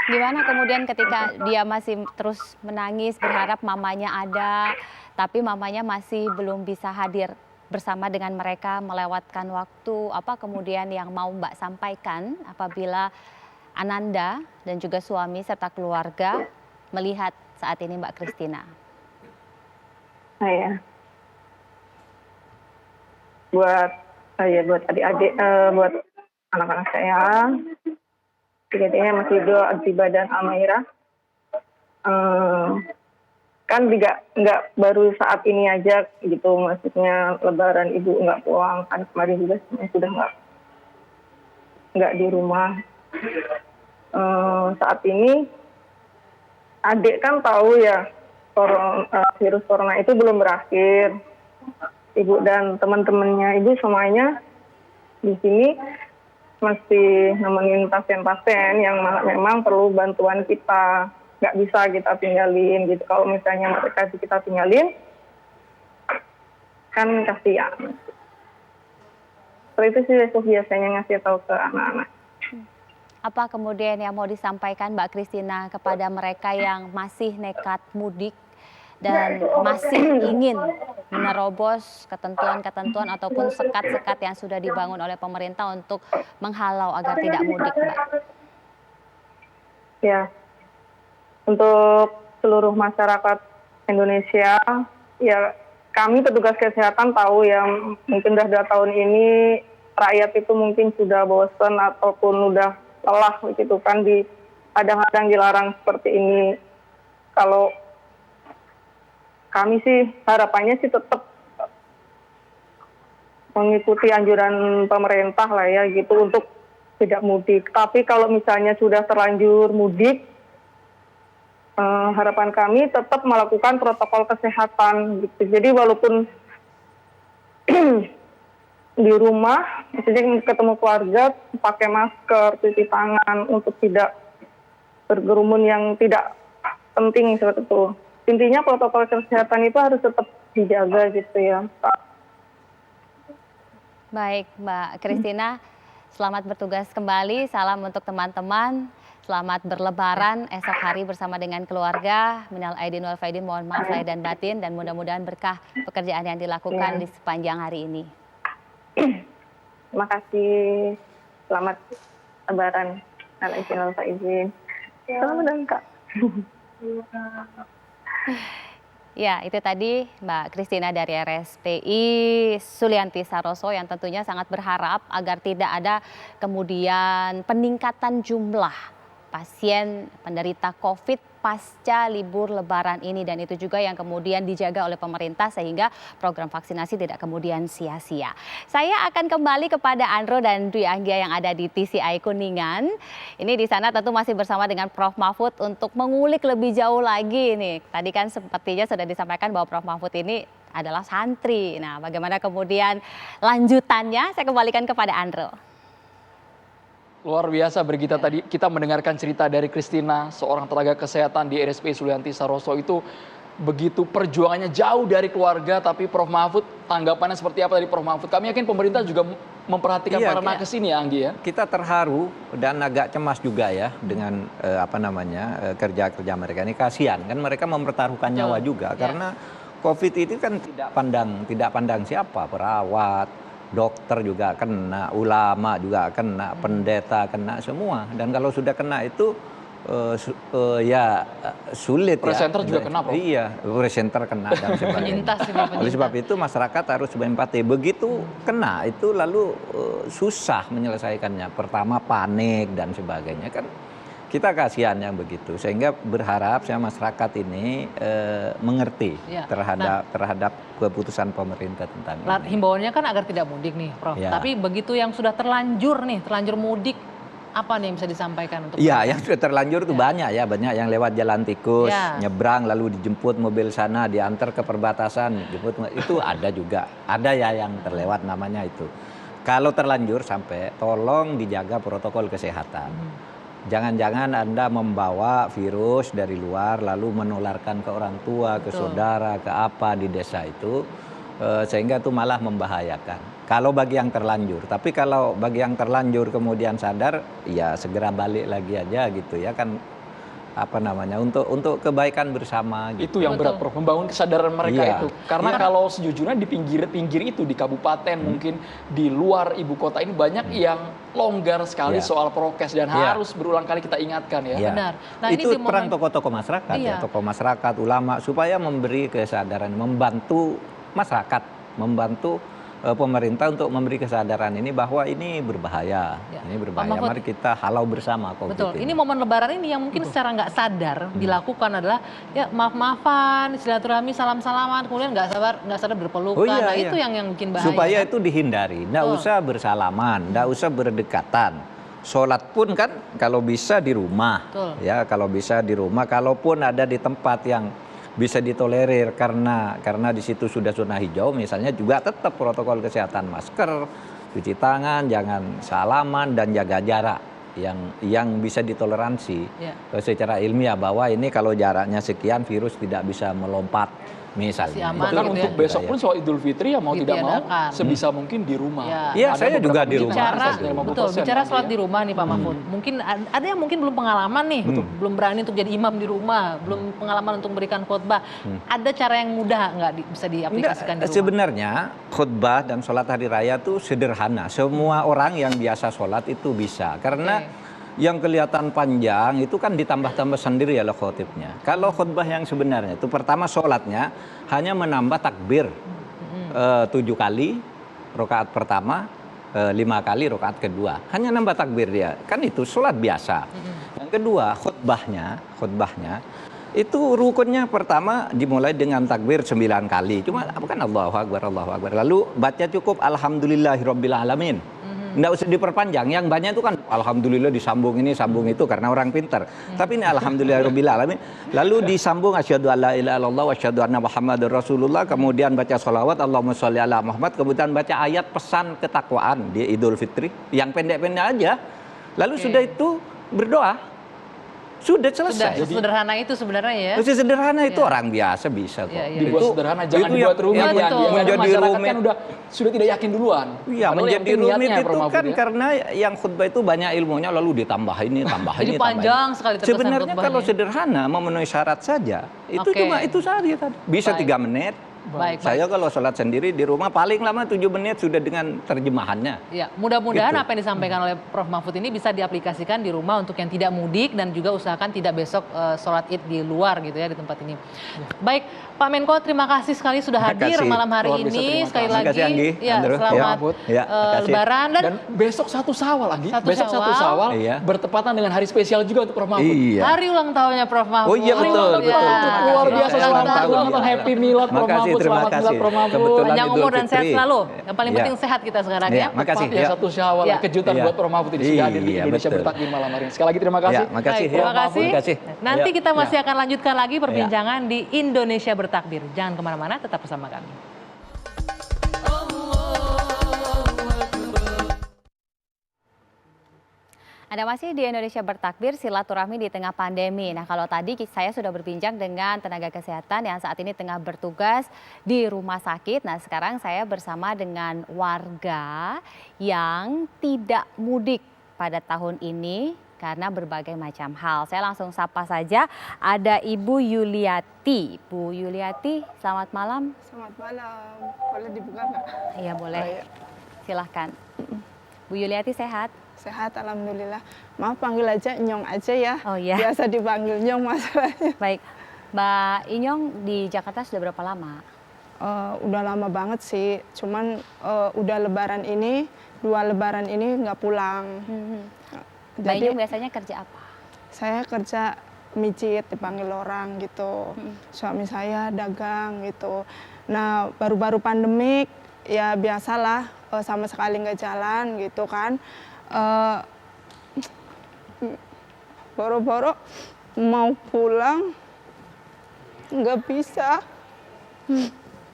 Gimana kemudian ketika dia masih terus menangis berharap mamanya ada, tapi mamanya masih belum bisa hadir bersama dengan mereka melewatkan waktu, apa kemudian yang mau Mbak sampaikan apabila Ananda dan juga suami serta keluarga melihat saat ini Mbak Christina? Ya. Buat adik-adik, buat anak-anak saya, tiga-tiganya masih hidup di badan Almaira. Kan nggak baru saat ini aja gitu, maksudnya lebaran ibu nggak pulang, kan kemarin juga sudah nggak di rumah. Saat ini adik kan tahu ya virus corona itu belum berakhir. Ibu dan teman-temannya ibu semuanya di sini masih nemenin pasien-pasien yang memang perlu bantuan kita. Nggak bisa kita tinggalin gitu. Kalau misalnya mereka kita tinggalin, kan kasihan. Seperti itu sih aku biasanya ngasih tahu ke anak-anak. Apa kemudian yang mau disampaikan Mbak Christina kepada mereka yang masih nekat mudik dan masih ingin menerobos ketentuan-ketentuan ataupun sekat-sekat yang sudah dibangun oleh pemerintah untuk menghalau agar tidak mudik, Mbak? Ya, untuk seluruh masyarakat Indonesia, ya kami petugas kesehatan tahu ya mungkin udah 2 tahun ini rakyat itu mungkin sudah bosan ataupun udah lelah begitu kan di kadang-kadang dilarang seperti ini. Kalau kami sih harapannya sih tetap mengikuti anjuran pemerintah lah ya gitu untuk tidak mudik. Tapi kalau misalnya sudah terlanjur mudik, harapan kami tetap melakukan protokol kesehatan gitu. Jadi walaupun di rumah, misalnya ketemu keluarga, pakai masker, cuci tangan untuk tidak berkerumun yang tidak penting seperti itu. Intinya protokol kesehatan itu harus tetap dijaga gitu ya, Pak. Baik, Mbak Christina, selamat bertugas kembali. Salam untuk teman-teman. Selamat berlebaran esok hari bersama dengan keluarga. Minal aidin wal faidin, mohon maaf lahir dan batin, dan mudah-mudahan berkah pekerjaan yang dilakukan di sepanjang hari ini. Terima kasih. Selamat lebaran. Minal aidin wal faidin. Selamat dan Kak. Ya, itu tadi Mbak Christina dari RSPI Sulianti Saroso yang tentunya sangat berharap agar tidak ada kemudian peningkatan jumlah pasien penderita COVID pasca libur lebaran ini, dan itu juga yang kemudian dijaga oleh pemerintah sehingga program vaksinasi tidak kemudian sia-sia. Saya akan kembali kepada Andro dan Dwi Anggia yang ada di TCI Kuningan. Ini di sana tentu masih bersama dengan Prof. Mahfud untuk mengulik lebih jauh lagi nih. Tadi kan sepertinya sudah disampaikan bahwa Prof. Mahfud ini adalah santri. Nah, bagaimana kemudian lanjutannya? Saya kembalikan kepada Andro. Luar biasa Brigita, tadi kita mendengarkan cerita dari Christina, seorang tenaga kesehatan di RSPI Sulianti Saroso itu begitu perjuangannya jauh dari keluarga, tapi Prof. Mahfud tanggapannya seperti apa dari Prof. Mahfud? Kami yakin pemerintah juga memperhatikan para nakes ini ya, Anggi ya. Kita terharu dan agak cemas juga ya dengan kerja-kerja mereka ini. Kasihan kan mereka mempertaruhkan nyawa juga karena COVID itu kan tidak pandang siapa, perawat, dokter juga kena, ulama juga kena, pendeta kena semua. Dan kalau sudah kena itu sulit ya. Presenter juga kena, Prof. Iya, presenter kena dan sebagainya. Oleh sebab itu masyarakat harus berempati. Begitu kena itu lalu susah menyelesaikannya. Pertama panik dan sebagainya kan. Kita kasihan yang begitu, sehingga berharap masyarakat ini mengerti terhadap keputusan pemerintah tentang ini. Himbauannya kan agar tidak mudik nih, Prof. Ya. Tapi begitu yang sudah terlanjur mudik, apa nih yang bisa disampaikan untuk? Iya, yang sudah terlanjur itu banyak yang lewat jalan tikus, nyebrang lalu dijemput mobil sana, diantar ke perbatasan, itu ada juga, ada ya yang terlewat namanya itu. Kalau terlanjur sampai, tolong dijaga protokol kesehatan. Jangan-jangan Anda membawa virus dari luar lalu menularkan ke orang tua, ke saudara, ke apa di desa itu, sehingga itu malah membahayakan. Kalau bagi yang terlanjur, tapi kalau bagi yang terlanjur kemudian sadar, ya segera balik lagi aja gitu ya kan, untuk kebaikan bersama gitu. Itu yang berat, Prof, membangun kesadaran mereka itu. Karena kalau sejujurnya di pinggir-pinggir itu, di kabupaten mungkin di luar ibu kota ini banyak yang longgar sekali soal prokes dan harus berulang kali kita ingatkan ya. Benar. Nah, itu peran tokoh-tokoh masyarakat tokoh masyarakat, ulama supaya memberi kesadaran, membantu masyarakat, membantu pemerintah untuk memberi kesadaran ini bahwa ini berbahaya, ini berbahaya. Mari kita halau bersama COVID. Betul. Ini momen Lebaran ini yang mungkin secara nggak sadar dilakukan adalah ya maaf-maafan, silaturahmi, salam-salaman, kemudian nggak sadar berpelukan. Nah itu yang bikin bahaya. Supaya itu dihindari, nggak usah bersalaman, nggak usah berdekatan. Sholat pun kan kalau bisa di rumah, ya kalau bisa di rumah. Kalaupun ada di tempat yang bisa ditolerir karena di situ sudah zona hijau misalnya, juga tetap protokol kesehatan, masker, cuci tangan, jangan salaman dan jaga jarak. yang bisa ditoleransi Ya. secara ilmiah, bahwa ini kalau jaraknya sekian virus tidak bisa melompat misalnya. Masih aman Bahkan gitu untuk ya. besok pun soal Idul Fitri ya mau tidak mau Ditiadakan. sebisa mungkin di rumah. Ya. Iya, Ada saya juga beberapa di masjid rumah. yang Bicara, sampai 50% betul, bicara lagi sholat ya. di rumah nih Pak Mahfud. Mungkin ada yang mungkin belum pengalaman nih, belum berani untuk jadi imam di rumah, belum pengalaman untuk memberikan khutbah. Ada cara yang mudah nggak bisa diaplikasikan di rumah? Sebenarnya khutbah dan sholat hari raya itu sederhana. Semua orang yang biasa sholat itu bisa. Karena yang kelihatan panjang itu kan ditambah-tambah sendiri oleh khotibnya. Kalau khutbah yang sebenarnya itu pertama sholatnya hanya menambah takbir 7 kali rakaat pertama, 5 kali rakaat kedua. Hanya nambah takbir dia. Kan itu sholat biasa. Yang kedua khutbahnya itu rukunnya pertama dimulai dengan takbir 9 kali. Cuma bukan Allahu Akbar, Allahu Akbar. Lalu baca cukup Alhamdulillahirabbil alamin. Nggak usah diperpanjang. Yang banyak itu kan Alhamdulillah disambung ini, sambung itu karena orang pintar. Tapi ini Alhamdulillahirabbil alamin. Lalu disambung asyhadu alla ilaha illallah wa asyhadu anna Muhammadar Rasulullah. Kemudian baca sholawat Allahumma sholli ala Muhammad. Kemudian baca ayat pesan ketakwaan di Idul Fitri. Yang pendek-pendek aja. Lalu sudah itu berdoa. Sudah selesai. Sudah sederhana itu sebenarnya ya. Masih sederhana itu orang biasa bisa kok. Dibuat sederhana, jangan itu dibuat rumit yang ya. betul. Kadang menjadi masyarakat rumit. kan sudah tidak yakin duluan. Iya, Padahal menjadi yang penting rumit niatnya, itu Prof. Mahfud, kan ya. karena yang khutbah itu banyak ilmunya lalu ditambah ini, tambah Jadi ini, tambah panjang ini. sekali terkesan Sebenarnya khutbahnya. kalau sederhana memenuhi syarat saja, itu Oke. cuma itu saja tadi. Bisa Baik. 3 menit. Baik, Saya kalau sholat sendiri di rumah paling lama 7 menit sudah dengan terjemahannya. Ya, mudah-mudahan Gitu. apa yang disampaikan oleh Prof. Mahfud ini bisa diaplikasikan di rumah untuk yang tidak mudik dan juga usahakan tidak besok sholat id di luar gitu ya di tempat ini. Baik, Pak Menko, terima kasih sekali sudah Terima hadir kasih. malam hari Luar biasa, ini. terima Sekali kasih. lagi, Terima kasih, Anggi, ya Andrew. selamat Ya, makasih. Lebaran Dan besok 1 Syawal lagi. Satu Besok 1 Syawal. Syawal Iya. bertepatan dengan hari spesial juga untuk Prof. Mahfud. Iya. hari ulang tahunnya Prof. Mahfud. Oh iya, betul, Selamat betul. Mahfud. Luar biasa, Saya selamat ulang tahun, ulang tahun. ya. Happy Milad Prof. Makasih, Mahfud. terima Selamat Milad kasih. Prof. Mahfud. Kebetulan Panjang Idul umur dan sehat Fitri. selalu. Yang paling Iya. penting sehat kita sekarang Iya, ya. makasih. Ya, 1 Syawal, Ya. kejutan Iya. buat Prof. Mahfud ini sudah hadir di Iya, Indonesia betul. Bertakbir malam hari ini. Sekali lagi terima kasih. Ya, makasih. Baik, terima Ya, kasih. terima kasih. Nanti Ya. kita masih akan lanjutkan lagi perbincangan di Indonesia Bertakbir. Jangan kemana-mana, tetap bersama kami. Anda masih di Indonesia Bertakbir, silaturahmi di tengah pandemi. Nah, kalau tadi saya sudah berbincang dengan tenaga kesehatan yang saat ini tengah bertugas di rumah sakit. Nah, sekarang saya bersama dengan warga yang tidak mudik pada tahun ini karena berbagai macam hal. Saya langsung sapa saja, ada Ibu Yuliati. Bu Yuliati, selamat malam. Selamat malam. Boleh dibuka nggak? Iya, boleh. Oh, iya. Silahkan. Bu Yuliati sehat? Sehat, alhamdulillah. Maaf panggil aja Nyong aja ya. Oh iya. Biasa dipanggil Nyong masalahnya. Baik, Mbak Inyong di Jakarta sudah berapa lama? Udah lama banget sih. Cuman udah Lebaran ini, 2 Lebaran ini nggak pulang. Mbak Inyong biasanya kerja apa? Saya kerja mijit, dipanggil orang gitu. Suami saya dagang gitu. Nah, baru-baru pandemik ya biasalah sama sekali nggak jalan gitu kan. Boro-boro mau pulang nggak bisa.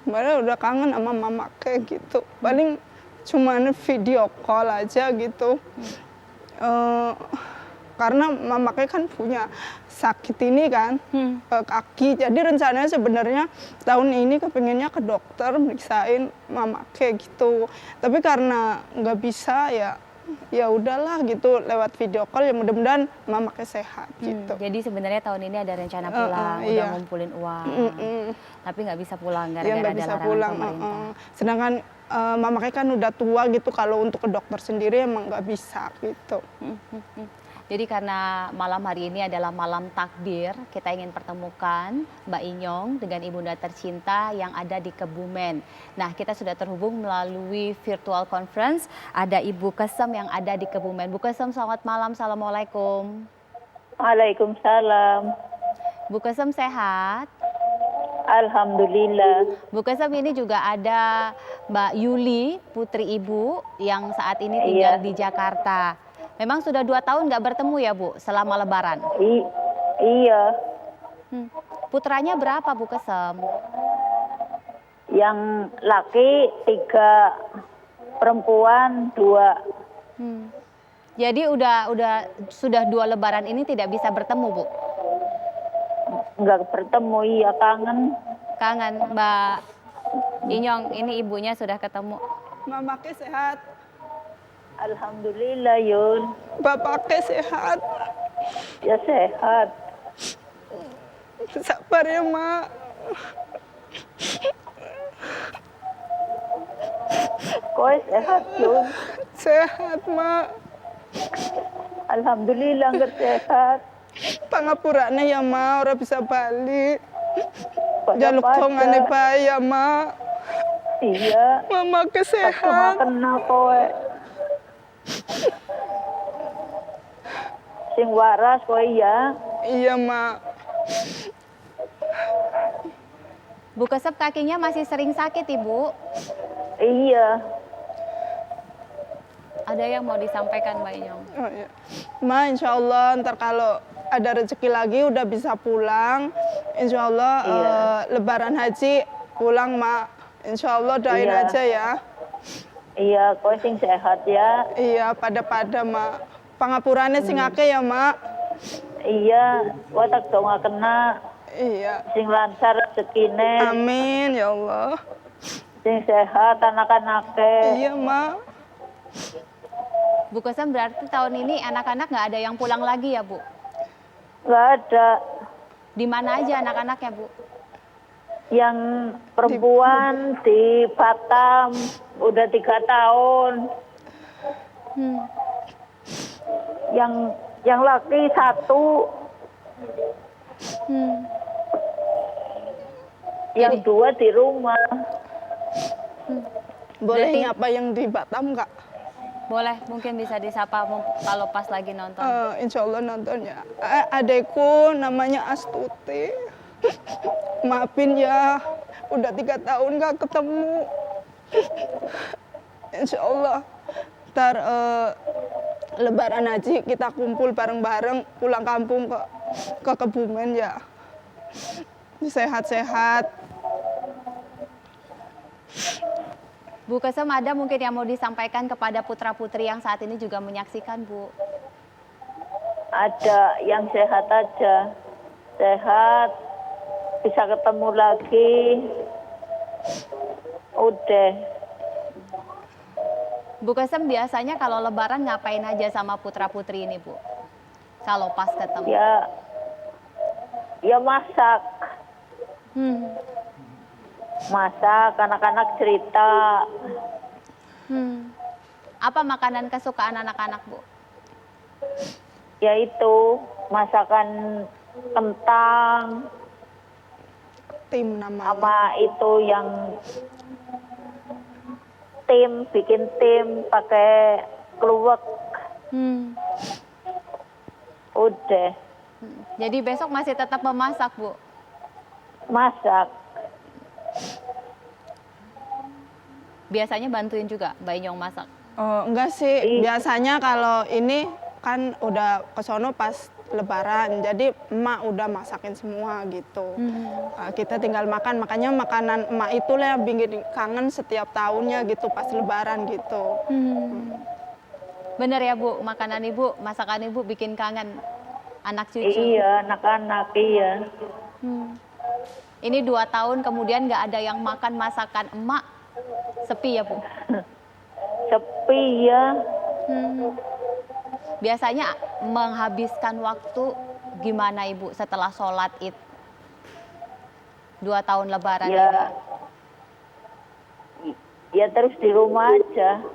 Padahal udah kangen sama mama kayak gitu. Paling cuman video call aja gitu. Karena mama kayak kan punya sakit ini kan, kaki. Jadi rencananya sebenarnya tahun ini kepengennya ke dokter meriksain mama kayak gitu. Tapi karena nggak bisa ya udahlah gitu lewat video call ya mudah-mudahan mama kayak sehat gitu. Jadi sebenarnya tahun ini ada rencana pulang, udah iya. ngumpulin uang, tapi nggak bisa pulang Ya gara-gara nggak ada bisa larangan pulang. pemerintah. Sedangkan mama kayak kan udah tua gitu, kalau untuk ke dokter sendiri emang nggak bisa gitu. Jadi karena malam hari ini adalah malam takbir, kita ingin pertemukan Mbak Inyong dengan ibunda tercinta yang ada di Kebumen. Nah, kita sudah terhubung melalui virtual conference, ada Ibu Kesem yang ada di Kebumen. Bu Kesem, selamat malam, Assalamualaikum. Waalaikumsalam. Bu Kesem sehat? Alhamdulillah. Bu Kesem, ini juga ada Mbak Yuli, putri Ibu yang saat ini tinggal di Jakarta. Memang sudah 2 tahun nggak bertemu ya Bu, selama Lebaran? Iya. Putranya berapa Bu Kesem? Yang laki 3, perempuan 2. Jadi sudah 2 lebaran ini tidak bisa bertemu, Bu? Nggak bertemu, iya kangen. Kangen, Mbak Inyong, ini ibunya sudah ketemu. Mama ke sehat, Alhamdulillah Yun. bapak ke sehat. Ya sehat. Sabar ya, Mak. Kau sehat Yun. Sehat, Mak. Alhamdulillah nggak sehat. Pangapurane ya, Mak, ora bisa balik. Pada Jaluk pada. tongane bae ya, Mak. Iya. Mama ke Cuma sehat. kena kowe. Sing waras kowe ya. Iya, Mak. Bu Kesep kakinya masih sering sakit, Ibu. Iya. Ada yang mau disampaikan, Mbak Inyong? Oh, iya. Ma, insya Allah ntar kalau ada rezeki lagi udah bisa pulang. Insya Allah Iya. Lebaran haji pulang, Ma. Insya Allah doain Iya. aja ya. Iya, kowe sing sehat ya. Iya, pada-pada, Ma. Pangapurane sing akeh ya, Ma. Iya, kowe tak donga kena Iya. sing lancar rezekine, Amin ya Allah. sing sehat anak-anake. Iya, Ma. Bu Kesem berarti tahun ini anak-anak nggak ada yang pulang lagi ya, Bu? Nggak ada. Di mana aja anak-anaknya, Bu? Yang perempuan di Batam udah 3 tahun. Yang laki 1. Yang 2 di rumah. Boleh Berarti- nyapa yang di Batam nggak? Boleh, mungkin bisa disapa kalau pas lagi nonton. Insya Allah nonton ya. Adekku namanya Astuti. Maafin ya, udah 3 tahun nggak ketemu. Insya Allah ntar Lebaran haji kita kumpul bareng-bareng pulang kampung ke Kebumen ya. Sehat-sehat. Bu Kesem, ada mungkin yang mau disampaikan kepada putra-putri yang saat ini juga menyaksikan, Bu? Ada yang sehat aja. Sehat, bisa ketemu lagi. Udah. Bu Kesem biasanya kalau lebaran ngapain aja sama putra-putri ini, Bu? Kalau pas ketemu. Ya masak. Masak, anak-anak cerita. Apa makanan kesukaan anak-anak, Bu? Yaitu masakan kentang. Tim namanya. Sama itu yang bikin tim pakai kluwek. Udah. Jadi besok masih tetap memasak, Bu? Masak. Biasanya bantuin juga Mbak Inyong masak? Enggak sih, biasanya kalau ini kan udah kesono pas Lebaran, jadi emak udah masakin semua gitu. Kita tinggal makan, makanya makanan emak itulah yang bikin kangen setiap tahunnya gitu pas Lebaran gitu. Bener ya, Bu, makanan Ibu, masakan Ibu bikin kangen anak cucu? Iya, anak-anak, iya. Ini 2 tahun kemudian nggak ada yang makan masakan emak, sepi ya, Bu? Sepi ya. Biasanya menghabiskan waktu gimana Ibu setelah sholat Id? 2 tahun lebaran Ya. ini. Ya terus di rumah aja.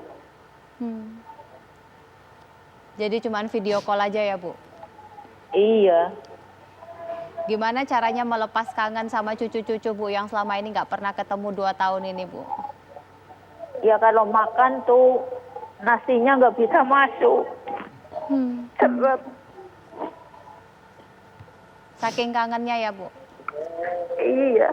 Jadi cuman video call aja ya, Bu? Iya. Gimana caranya melepas kangen sama cucu-cucu, Bu, yang selama ini nggak pernah ketemu 2 tahun ini, Bu? Ya kalau makan tuh nasinya nggak bisa masuk. Seret. Saking kangennya ya, Bu? Iya.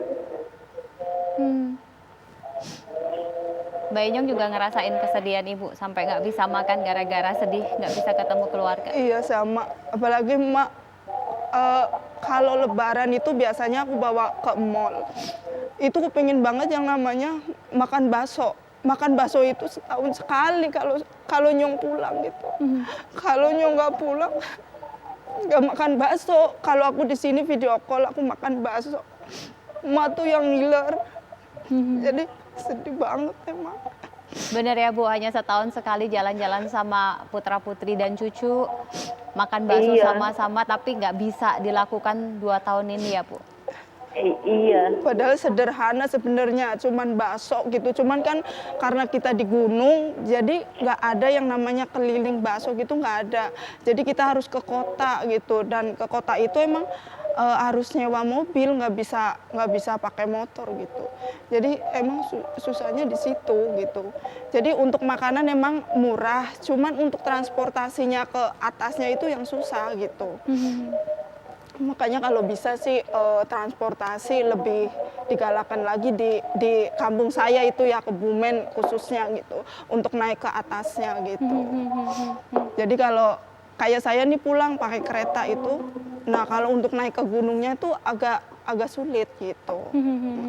Mbak Inyong juga ngerasain kesedihan Ibu sampai nggak bisa makan gara-gara sedih, nggak bisa ketemu keluarga. Iya sama, apalagi emak kalau Lebaran itu biasanya aku bawa ke mall. Itu kepingin banget yang namanya makan bakso. Makan bakso itu setahun sekali kalau Nyong pulang gitu. Kalau Nyong nggak pulang, nggak makan bakso. Kalau aku di sini video call, aku makan bakso. Emak tuh yang ngiler. Jadi sedih banget emang. Bener ya Bu, hanya setahun sekali jalan-jalan sama putra-putri dan cucu, makan bakso Iya. sama-sama, tapi nggak bisa dilakukan 2 tahun ini ya Bu? Iya. Padahal sederhana sebenarnya, cuman bakso gitu. Cuman kan karena kita di gunung, jadi nggak ada yang namanya keliling bakso gitu, nggak ada. Jadi kita harus ke kota gitu, dan ke kota itu emang harus nyewa mobil, nggak bisa pakai motor gitu. Jadi emang susahnya di situ gitu. Jadi untuk makanan emang murah, cuman untuk transportasinya ke atasnya itu yang susah gitu. Makanya kalau bisa sih transportasi lebih digalakan lagi di kampung saya itu ya, Kebumen khususnya gitu, untuk naik ke atasnya gitu. Jadi kalau kayak saya nih pulang pakai kereta itu, nah kalau untuk naik ke gunungnya itu agak sulit gitu.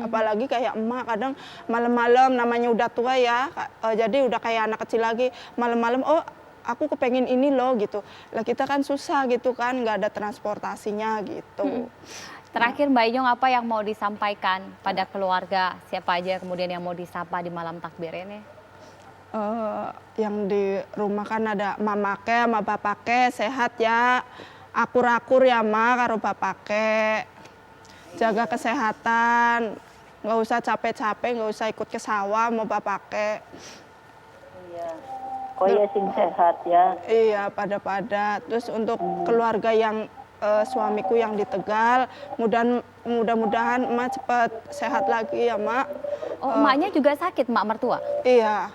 Apalagi kayak emak kadang malam-malam, namanya udah tua ya, jadi udah kayak anak kecil lagi, malam-malam oh aku kepengen ini loh gitu. Lah kita kan susah gitu kan, nggak ada transportasinya gitu. Terakhir Mbak Inyong, apa yang mau disampaikan pada keluarga? Siapa aja kemudian yang mau disapa di malam takbir ini? Yang di rumah kan ada mamake sama bapake, sehat ya. Akur-akur ya Ma karo bapake. Jaga kesehatan, nggak usah capek-capek, nggak usah ikut ke sawah mau bapake. Iya. Oh ya sing sehat ya. Iya, pada. Terus untuk keluarga yang suamiku yang di Tegal, mudah-mudahan emak cepat sehat lagi ya Mak. Oh, emaknya juga sakit, Mak mertua? Iya.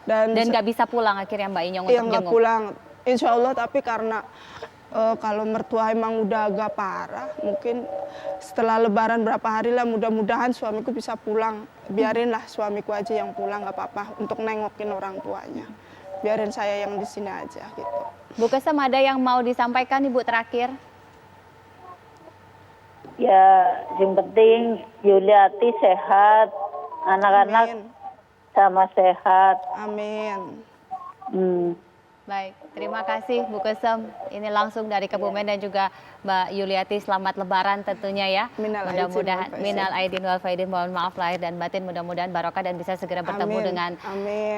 Dan nggak bisa pulang akhirnya Mbak Inyong Iya untuk nggak jenguk? pulang, insya Allah, tapi karena kalau mertua emang udah agak parah, mungkin setelah lebaran berapa hari lah mudah-mudahan suamiku bisa pulang. Biarinlah suamiku aja yang pulang, nggak apa-apa, untuk nengokin orang tuanya. Biarin saya yang di sini aja gitu. Bu Kesem, ada yang mau disampaikan Ibu terakhir? Ya, yang penting Yuliati sehat, anak-anak Amin. sama sehat. Amin. Baik, terima kasih Bu Kesem. Ini langsung dari Kebumen dan juga Mbak Yuliati, selamat lebaran tentunya ya. Mudah-mudahan minal aidin wal faidin, mohon maaf lahir dan batin, mudah-mudahan barokah dan bisa segera bertemu dengan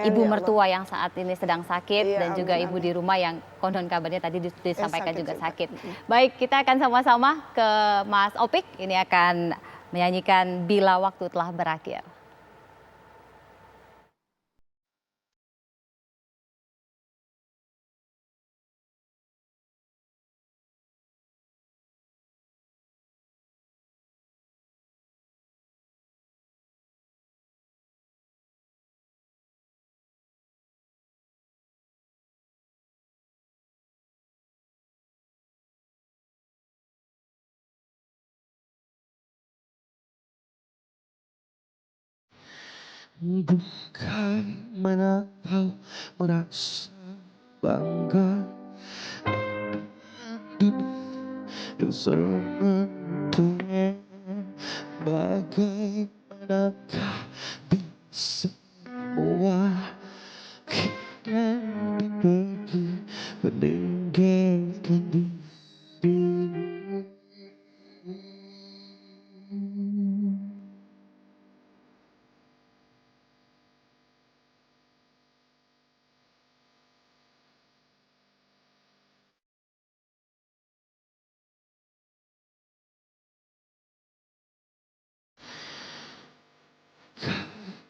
ibu mertua yang saat ini sedang sakit, dan juga ibu di rumah yang konon kabarnya tadi disampaikan juga sakit. Baik, kita akan sama-sama ke Mas Opik, ini akan menyanyikan Bila Waktu Telah Berakhir. Bukan mana kau merasa bangga sebenarnya bagaimanakah bisa semua kita pergi meninggalkan diri.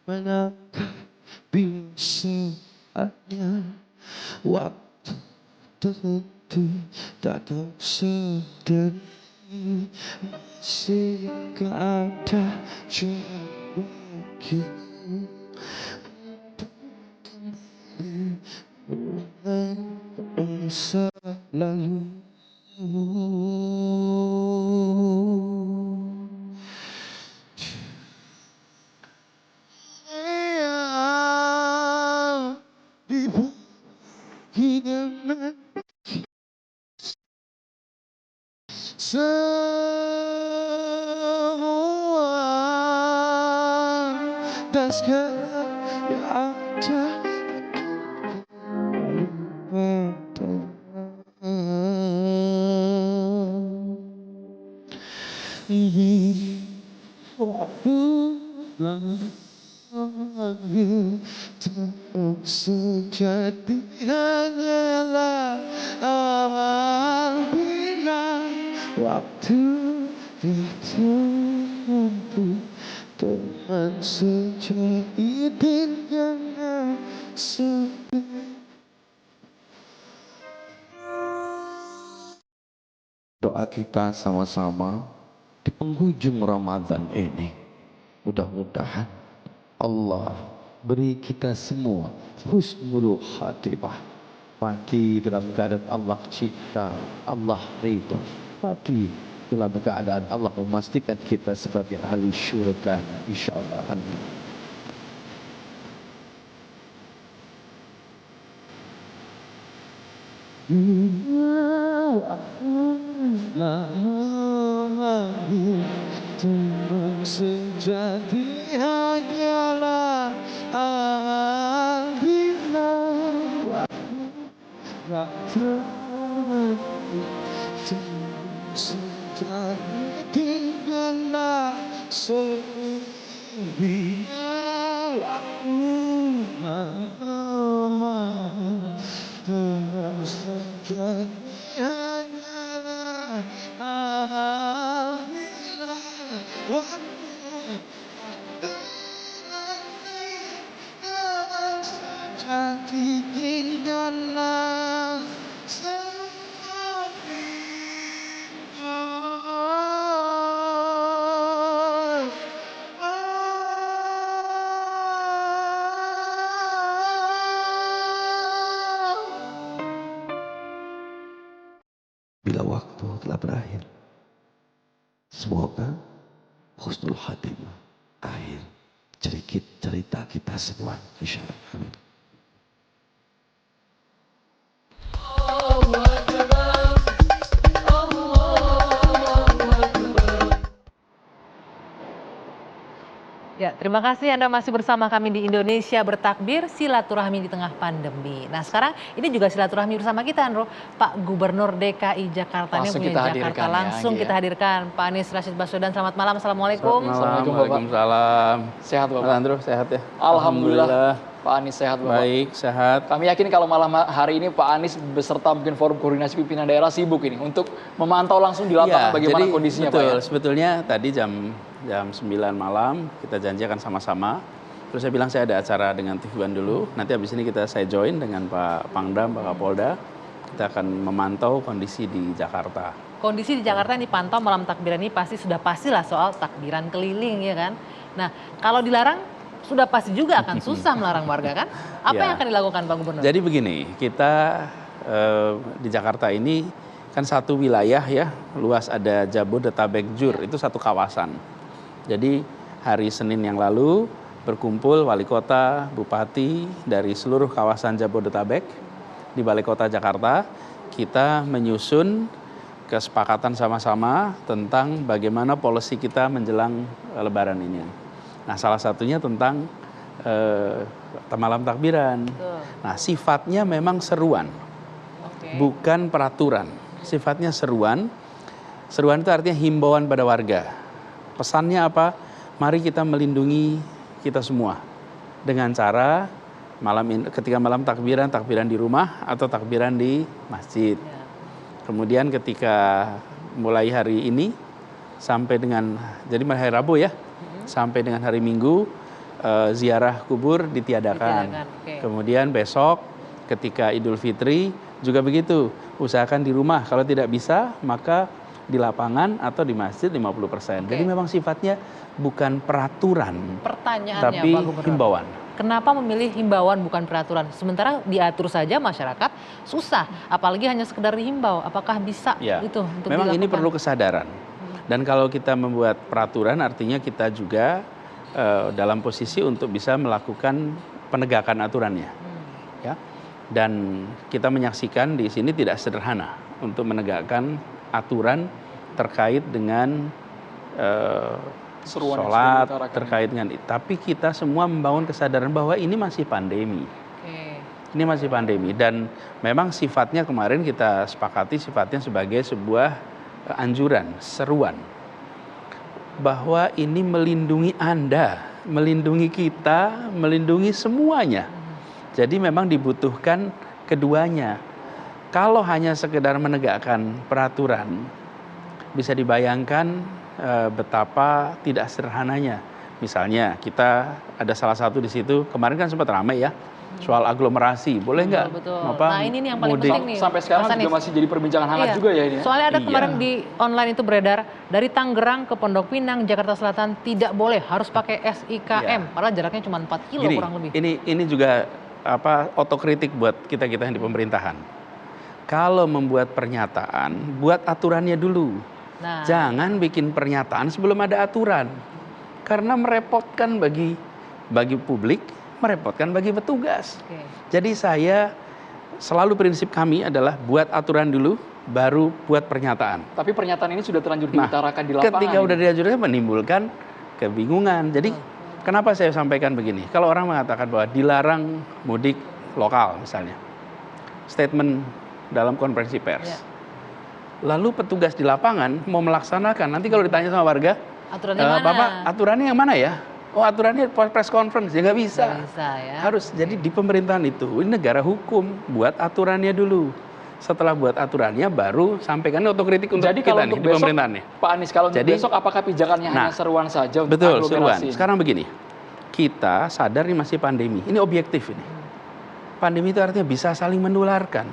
Manakah bisa hanya waktu tertentu datang sendiri, masihkah ada cara bagi masa lalu. Semua dan sekarang yang ada Sejati hanyalah awal bila waktu itu Tuhan sejati jangan sedih. Doa kita sama-sama di penghujung Ramadan ini, mudah-mudahan Allah beri kita semua husnul khatimah, mati dalam keadaan Allah cinta, Allah ridha, mati dalam keadaan Allah memastikan kita sebagai ahli syurga, insyaallah. Tuhan sejati hanyalah bila waktu Tuhan sejati tinggallah sebiar Tuhan sejati hanyalah sejati tinggallah bila waktu telah berakhir. Semoga husnul khatimah akhir cerita kita semua, insyaallah. Amin. Ya, terima kasih Anda masih bersama kami di Indonesia Bertakbir, silaturahmi di tengah pandemi. Nah, sekarang ini juga silaturahmi bersama kita, Andro. Pak Gubernur DKI Jakarta Langsung ini punya Jakarta langsung kita hadirkan. Pak Anies Rashid Baswedan, selamat malam. Assalamualaikum. Assalamualaikum, Bapak. Waalaikumsalam. Sehat, Bapak? Pak Andro, sehat ya? Alhamdulillah. Pak Anies sehat, Bapak? Baik, sehat. Kami yakin kalau malam hari ini Pak Anies beserta mungkin forum koordinasi pimpinan daerah sibuk ini untuk memantau langsung di lapangan bagaimana kondisinya, betul, Pak ya? Sebetulnya tadi jam 9 malam kita janji akan sama-sama. Terus saya bilang saya ada acara dengan TV One dulu. Nanti habis ini saya join dengan Pak Pangdam, Pak Kapolda. Kita akan memantau kondisi di Jakarta. Kondisi di Jakarta ini pantau malam takbiran ini sudah pastilah soal takbiran keliling, ya kan? Nah, kalau dilarang sudah pasti juga akan susah melarang warga, kan? Apa yang akan dilakukan, Pak Gubernur? Jadi begini, kita di Jakarta ini kan satu wilayah ya, luas, ada Jabodetabek Jur, itu satu kawasan. Jadi hari Senin yang lalu berkumpul wali kota, bupati dari seluruh kawasan Jabodetabek di Balai Kota Jakarta. Kita menyusun kesepakatan sama-sama tentang bagaimana polisi kita menjelang Lebaran ini. Nah, salah satunya tentang malam takbiran. Nah, sifatnya memang seruan, bukan peraturan. Sifatnya seruan. Seruan itu artinya himbauan pada warga. Pesannya apa? Mari kita melindungi kita semua dengan cara ketika malam takbiran di rumah atau takbiran di masjid. Kemudian ketika mulai hari ini sampai dengan jadi hari Rabu ya, sampai dengan hari Minggu ziarah kubur ditiadakan. Kemudian besok ketika Idul Fitri juga begitu, usahakan di rumah. Kalau tidak bisa maka di lapangan atau di masjid 50%. Jadi memang sifatnya bukan peraturan, pertanyaannya, tapi Pak Gubernur, himbauan. Kenapa memilih himbauan bukan peraturan? Sementara diatur saja masyarakat susah, apalagi hanya sekedar dihimbau. Apakah bisa itu untuk memang dilakukan? ini perlu kesadaran. Dan kalau kita membuat peraturan artinya kita juga dalam posisi untuk bisa melakukan penegakan aturannya. Ya. Dan kita menyaksikan di sini tidak sederhana untuk menegakkan aturan terkait dengan sholat, terkait dengan tapi kita semua membangun kesadaran bahwa ini masih pandemi. Ini masih pandemi dan memang sifatnya kemarin kita sepakati sifatnya sebagai sebuah anjuran, seruan. bahwa ini melindungi Anda, melindungi kita, melindungi semuanya. Jadi memang dibutuhkan keduanya. Kalau hanya sekedar menegakkan peraturan, bisa dibayangkan betapa tidak sederhananya. Misalnya kita ada salah satu di situ, kemarin kan sempat ramai ya, soal aglomerasi, boleh nggak? Betul. Nah ini nih yang paling mudik? penting nih. Sampai sekarang Mas juga Anies. masih jadi perbincangan hangat juga ya ini. Soalnya ada Iya. kemarin di online itu beredar dari Tangerang ke Pondok Pinang, Jakarta Selatan tidak boleh, harus pakai SIKM. Padahal jaraknya cuma 4 kilo Gini, kurang lebih. ini juga otokritik buat kita yang di pemerintahan. Kalau membuat pernyataan, buat aturannya dulu. Nah. Jangan bikin pernyataan sebelum ada aturan. Karena merepotkan bagi publik, merepotkan bagi petugas. Oke. Jadi saya selalu prinsip kami adalah buat aturan dulu, baru buat pernyataan. Tapi pernyataan ini sudah terlanjur diutarakan di lapangan. Ketika udah diajukan menimbulkan kebingungan. Jadi kenapa saya sampaikan begini? Kalau orang mengatakan bahwa dilarang mudik lokal misalnya, statement dalam konferensi pers. Ya. Lalu petugas di lapangan mau melaksanakan, nanti kalau ditanya sama warga, Aturannya mana? Bapak aturannya yang mana ya? Oh aturannya press conference, ya nggak bisa. Nggak bisa ya. Harus, jadi di pemerintahan itu, ini negara hukum, buat aturannya dulu. Setelah buat aturannya baru sampaikan otokritik untuk Jadi kita kalau nih untuk di besok, pemerintahan nih. Pak Anies, kalau untuk Jadi- besok apakah pijakannya hanya Nah, seruan saja untuk Betul, seruan. aglomerasi? Sekarang begini, kita sadar ini masih pandemi, ini objektif ini. Pandemi itu artinya bisa saling menularkan.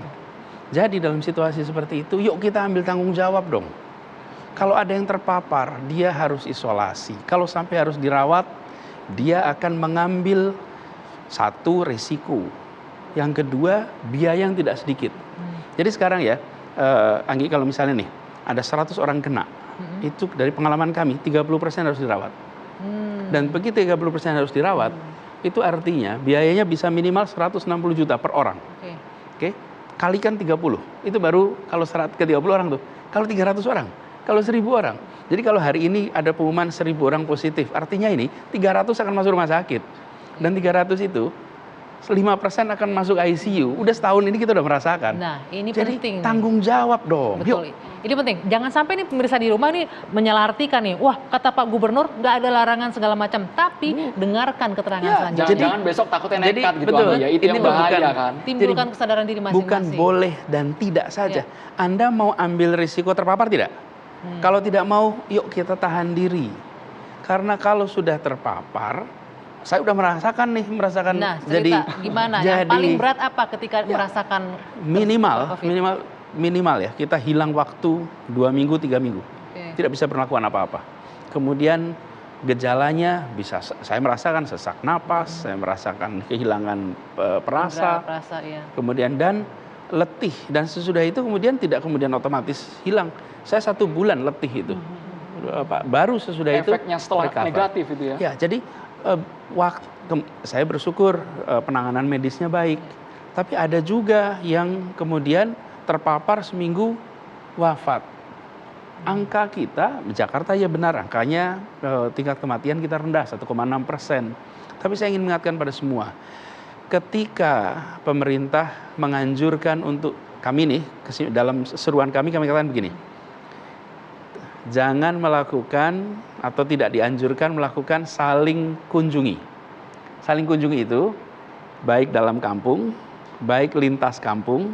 Jadi dalam situasi seperti itu, yuk kita ambil tanggung jawab dong. Kalau ada yang terpapar, dia harus isolasi. Kalau sampai harus dirawat, dia akan mengambil satu risiko. Yang kedua, biaya yang tidak sedikit. Jadi sekarang ya, Anggi, kalau misalnya nih, ada 100 orang kena, itu dari pengalaman kami, 30% harus dirawat. Dan begitu 30% harus dirawat, itu artinya biayanya bisa minimal 160 juta per orang. Oke? Kalikan 30, itu baru kalau ke 30 orang tuh. Kalau 300 orang, kalau 1000 orang. Jadi kalau hari ini ada pengumuman 1000 orang positif, artinya ini 300 akan masuk rumah sakit. Dan 300 itu 5% akan masuk ICU. Udah setahun ini kita udah merasakan. Nah, ini Jadi penting. tanggung jawab dong. Betul. Yuk. Ini penting. Jangan sampai nih pemirsa di rumah nih menyalahartikan nih. Wah, kata Pak Gubernur nggak ada larangan segala macam. Tapi dengarkan keterangan selanjutnya. Jangan-jangan besok takutnya jadi, nekat gitu, betul. Anggi, ya. Itu Ini yang tuh bahaya bukan- kan. Timbulkan kesadaran diri masing-masing. Bukan boleh dan tidak saja. Anda mau ambil risiko terpapar tidak? Kalau tidak mau, yuk kita tahan diri. Karena kalau sudah terpapar, saya udah merasakan. Nah, cerita jadi gimana? Yang jadi paling berat apa ketika merasakan minimal ya, kita hilang waktu 2 minggu, 3 minggu. Tidak bisa berlakuan apa-apa. Kemudian gejalanya bisa, saya merasakan sesak napas, saya merasakan kehilangan perasa, ya. kemudian dan letih, dan sesudah itu kemudian tidak kemudian otomatis hilang. Saya 1 bulan letih itu, baru sesudah itu Efeknya setelah recover. negatif itu ya. Ya, jadi saya bersyukur penanganan medisnya baik, tapi ada juga yang kemudian terpapar seminggu wafat. Angka kita di Jakarta ya benar, angkanya tingkat kematian kita rendah 1,6%. Tapi saya ingin mengingatkan pada semua, ketika pemerintah menganjurkan untuk kami nih, dalam seruan kami katakan begini, jangan melakukan atau tidak dianjurkan melakukan saling kunjungi. Saling kunjungi itu baik dalam kampung, baik lintas kampung,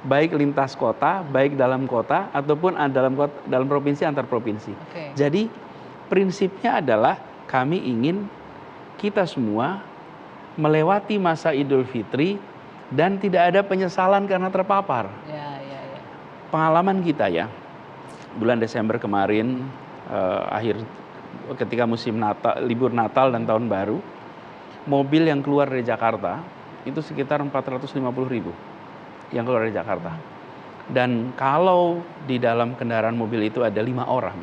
baik lintas kota, baik dalam kota ataupun dalam provinsi antar provinsi. Jadi prinsipnya adalah kami ingin kita semua melewati masa Idul Fitri dan tidak ada penyesalan karena terpapar. Pengalaman kita ya, bulan Desember kemarin, ketika musim libur Natal dan Tahun Baru, mobil yang keluar dari Jakarta itu sekitar 450.000 yang keluar dari Jakarta. Dan kalau di dalam kendaraan mobil itu ada 5 orang,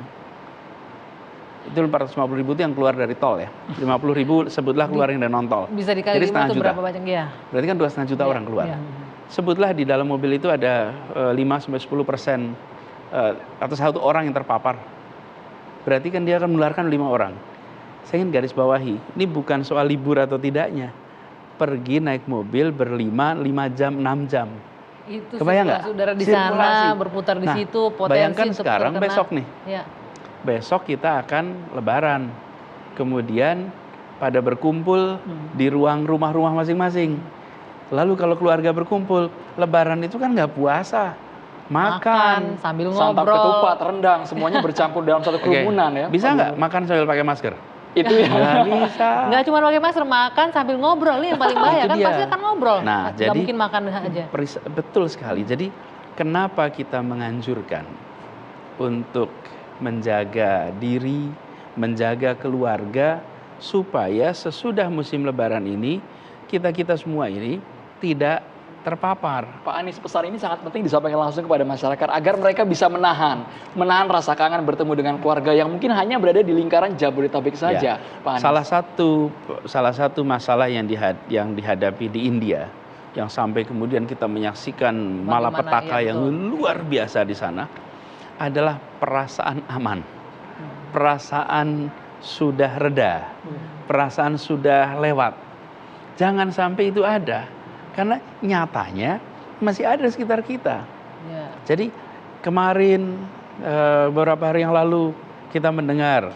itu 450.000 itu yang keluar dari tol ya. 50.000 sebutlah keluar yang dari non tol. Bisa dikali 5 itu berapa banyak ya? Berarti kan 2,5 juta orang keluar. Sebutlah di dalam mobil itu ada 5-10% atau 1 orang yang terpapar. Berarti kan dia akan menularkan 5 orang. Saya ingin garis bawahi, ini bukan soal libur atau tidaknya. Pergi naik mobil berlima, 5 jam, 6 jam. Itu kebayang nggak? saudara di Sirkulasi. sana berputar di situ, potensi bayangkan untuk sekarang terkena. besok nih. Ya. besok kita akan lebaran. Kemudian pada berkumpul di ruang rumah-rumah masing-masing. Lalu kalau keluarga berkumpul, lebaran itu kan nggak puasa. Makan sambil Santap ngobrol. ketupat, rendang, semuanya bercampur dalam satu kerumunan ya. Bisa nggak makan sambil pakai masker? Itu ya. Nggak bisa. Nggak cuma pakai masker, makan sambil ngobrol. Ini yang paling bahaya Itu kan, dia. pasti akan ngobrol. Nah, Nggak jadi mungkin makan aja. Betul sekali. Jadi kenapa kita menganjurkan untuk menjaga diri, menjaga keluarga, supaya sesudah musim lebaran ini, kita semua ini tidak terpapar. Pak Anies, pesan ini sangat penting disampaikan langsung kepada masyarakat agar mereka bisa menahan rasa kangen bertemu dengan keluarga yang mungkin hanya berada di lingkaran Jabodetabek saja, Pak Anies. Salah satu masalah yang dihadapi di India, yang sampai kemudian kita menyaksikan malapetaka yang luar biasa di sana, adalah perasaan aman, perasaan sudah reda, perasaan sudah lewat. Jangan sampai itu ada. Karena nyatanya masih ada di sekitar kita. Ya. Jadi kemarin beberapa hari yang lalu kita mendengar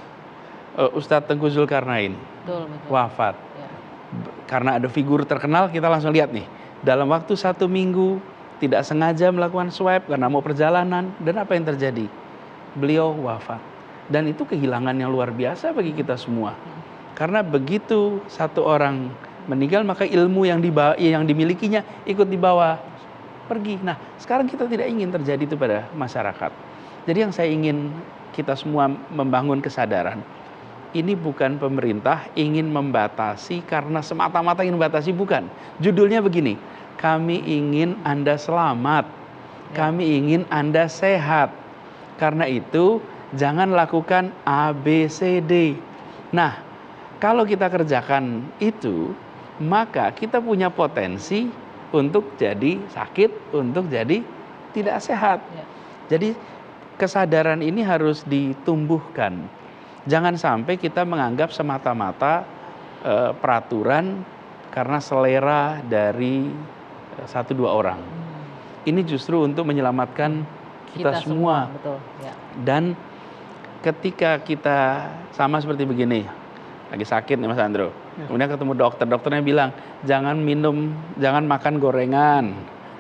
Ustadz Tengku Zulkarnain wafat. Ya. Karena ada figur terkenal, kita langsung lihat nih. Dalam waktu 1 minggu tidak sengaja melakukan swab karena mau perjalanan, dan apa yang terjadi? Beliau wafat. Dan itu kehilangan yang luar biasa bagi kita semua. Karena begitu satu orang meninggal, maka ilmu yang dimilikinya ikut dibawa pergi. Nah, sekarang kita tidak ingin terjadi itu pada masyarakat. Jadi yang saya ingin kita semua membangun kesadaran, ini bukan pemerintah ingin membatasi karena semata-mata ingin membatasi, bukan. Judulnya begini, kami ingin Anda selamat, kami ingin Anda sehat. Karena itu jangan lakukan A, B, C, D. Nah, kalau kita kerjakan itu, maka kita punya potensi untuk jadi sakit, untuk jadi tidak sehat. Jadi kesadaran ini harus ditumbuhkan. Jangan sampai kita menganggap semata-mata peraturan karena selera dari 1-2 orang. Ini justru untuk menyelamatkan kita semua. Betul. Ya. Dan ketika kita sama seperti begini, lagi sakit nih Mas Andro, kemudian ketemu dokternya bilang jangan makan gorengan,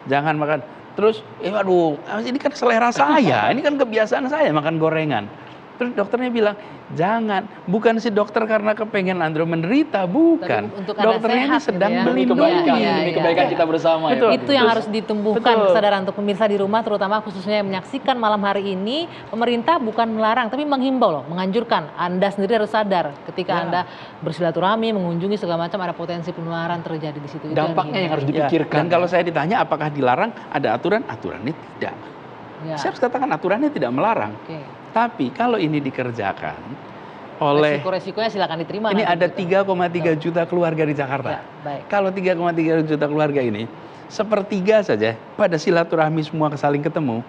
jangan makan. Terus, aduh, ini kan selera saya, ini kan kebiasaan saya makan gorengan. Terus dokternya bilang, jangan, bukan si dokter karena kepengen Andro menderita, bukan. Dokternya ini sedang melindungi. Demi kebaikan kita bersama. Itu yang harus ditumbuhkan kesadaran untuk pemirsa di rumah, terutama khususnya yang menyaksikan malam hari ini. Pemerintah bukan melarang, tapi menghimbau loh, menganjurkan. Anda sendiri harus sadar ketika Anda bersilaturahmi, mengunjungi segala macam, ada potensi penularan terjadi di situ. Dampaknya yang harus dipikirkan. Dan kalau saya ditanya apakah dilarang, ada aturannya tidak. Saya harus katakan aturannya tidak melarang. Tapi kalau ini dikerjakan oleh resiko-resikonya silakan diterima. Ini ada 3,3 juta keluarga di Jakarta. Kalau 3,3 juta keluarga ini, sepertiga saja pada silaturahmi semua saling ketemu,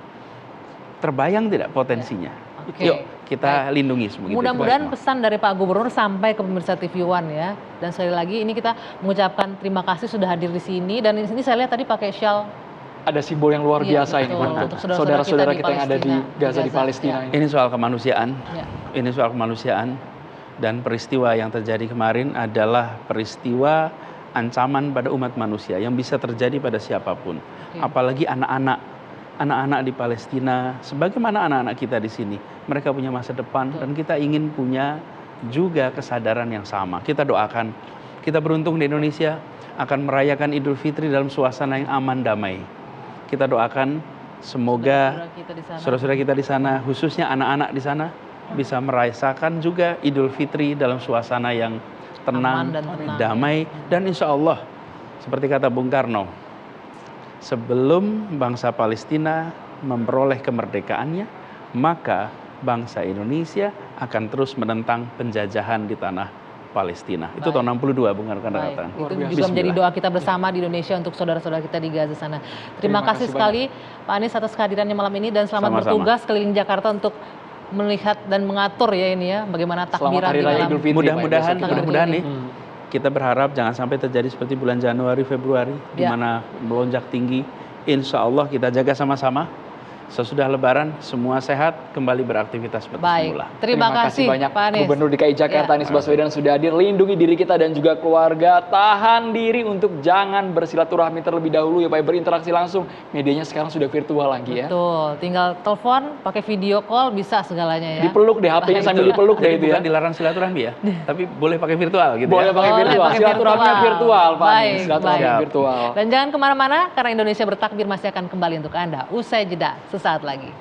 terbayang tidak potensinya? Yuk kita lindungi semua. Mudah-mudahan pesan dari Pak Gubernur sampai ke pemirsa TV One ya. Dan sekali lagi ini kita mengucapkan terima kasih sudah hadir di sini. Dan ini saya lihat tadi pakai shawl. Ada simbol yang luar biasa ini untuk saudara-saudara kita yang ada di Gaza, di Palestina. Ini soal kemanusiaan. Ini soal kemanusiaan. Dan peristiwa yang terjadi kemarin adalah peristiwa ancaman pada umat manusia yang bisa terjadi pada siapapun. Apalagi anak-anak di Palestina, sebagaimana anak-anak kita di sini. Mereka punya masa depan dan kita ingin punya juga kesadaran yang sama. Kita doakan. Kita beruntung di Indonesia akan merayakan Idul Fitri dalam suasana yang aman damai. Kita doakan semoga saudara-saudara kita di sana, khususnya anak-anak di sana, bisa merayakan juga Idul Fitri dalam suasana yang tenang, damai, dan insya Allah, seperti kata Bung Karno, sebelum bangsa Palestina memperoleh kemerdekaannya, maka bangsa Indonesia akan terus menentang penjajahan di tanah Palestina. Itu tahun 62 Bung Karno katakan. Itu juga menjadi doa kita bersama di Indonesia untuk saudara-saudara kita di Gaza sana. Terima kasih sekali Pak Anies atas kehadirannya malam ini dan selamat bertugas keliling Jakarta untuk melihat dan mengatur ya ini ya bagaimana takbiran di dalam. Mudah-mudahan nih kita berharap jangan sampai terjadi seperti bulan Januari Februari di mana melonjak tinggi. Insya Allah kita jaga sama-sama Sesudah Lebaran semua sehat, kembali beraktivitas seperti semula. Terima kasih banyak Pak Anies. Gubernur DKI Jakarta Ya. Anies Baswedan sudah hadir. Lindungi diri kita dan juga keluarga. Tahan diri untuk jangan bersilaturahmi terlebih dahulu ya Pak, berinteraksi langsung. Medianya sekarang sudah virtual lagi ya. Betul, tinggal telepon, pakai video call, bisa segalanya ya. Dipeluk deh, HP-nya sambil dipeluk deh itu ya. Bukan dilarang silaturahmi ya, tapi boleh pakai virtual gitu Boleh ya. pakai virtual, silaturahminya virtual Pak Anies. Baik, Silaturahmi baik. virtual. Dan jangan kemana-mana, karena Indonesia Bertakbir masih akan kembali untuk Anda. Usai jeda, sesaat lagi.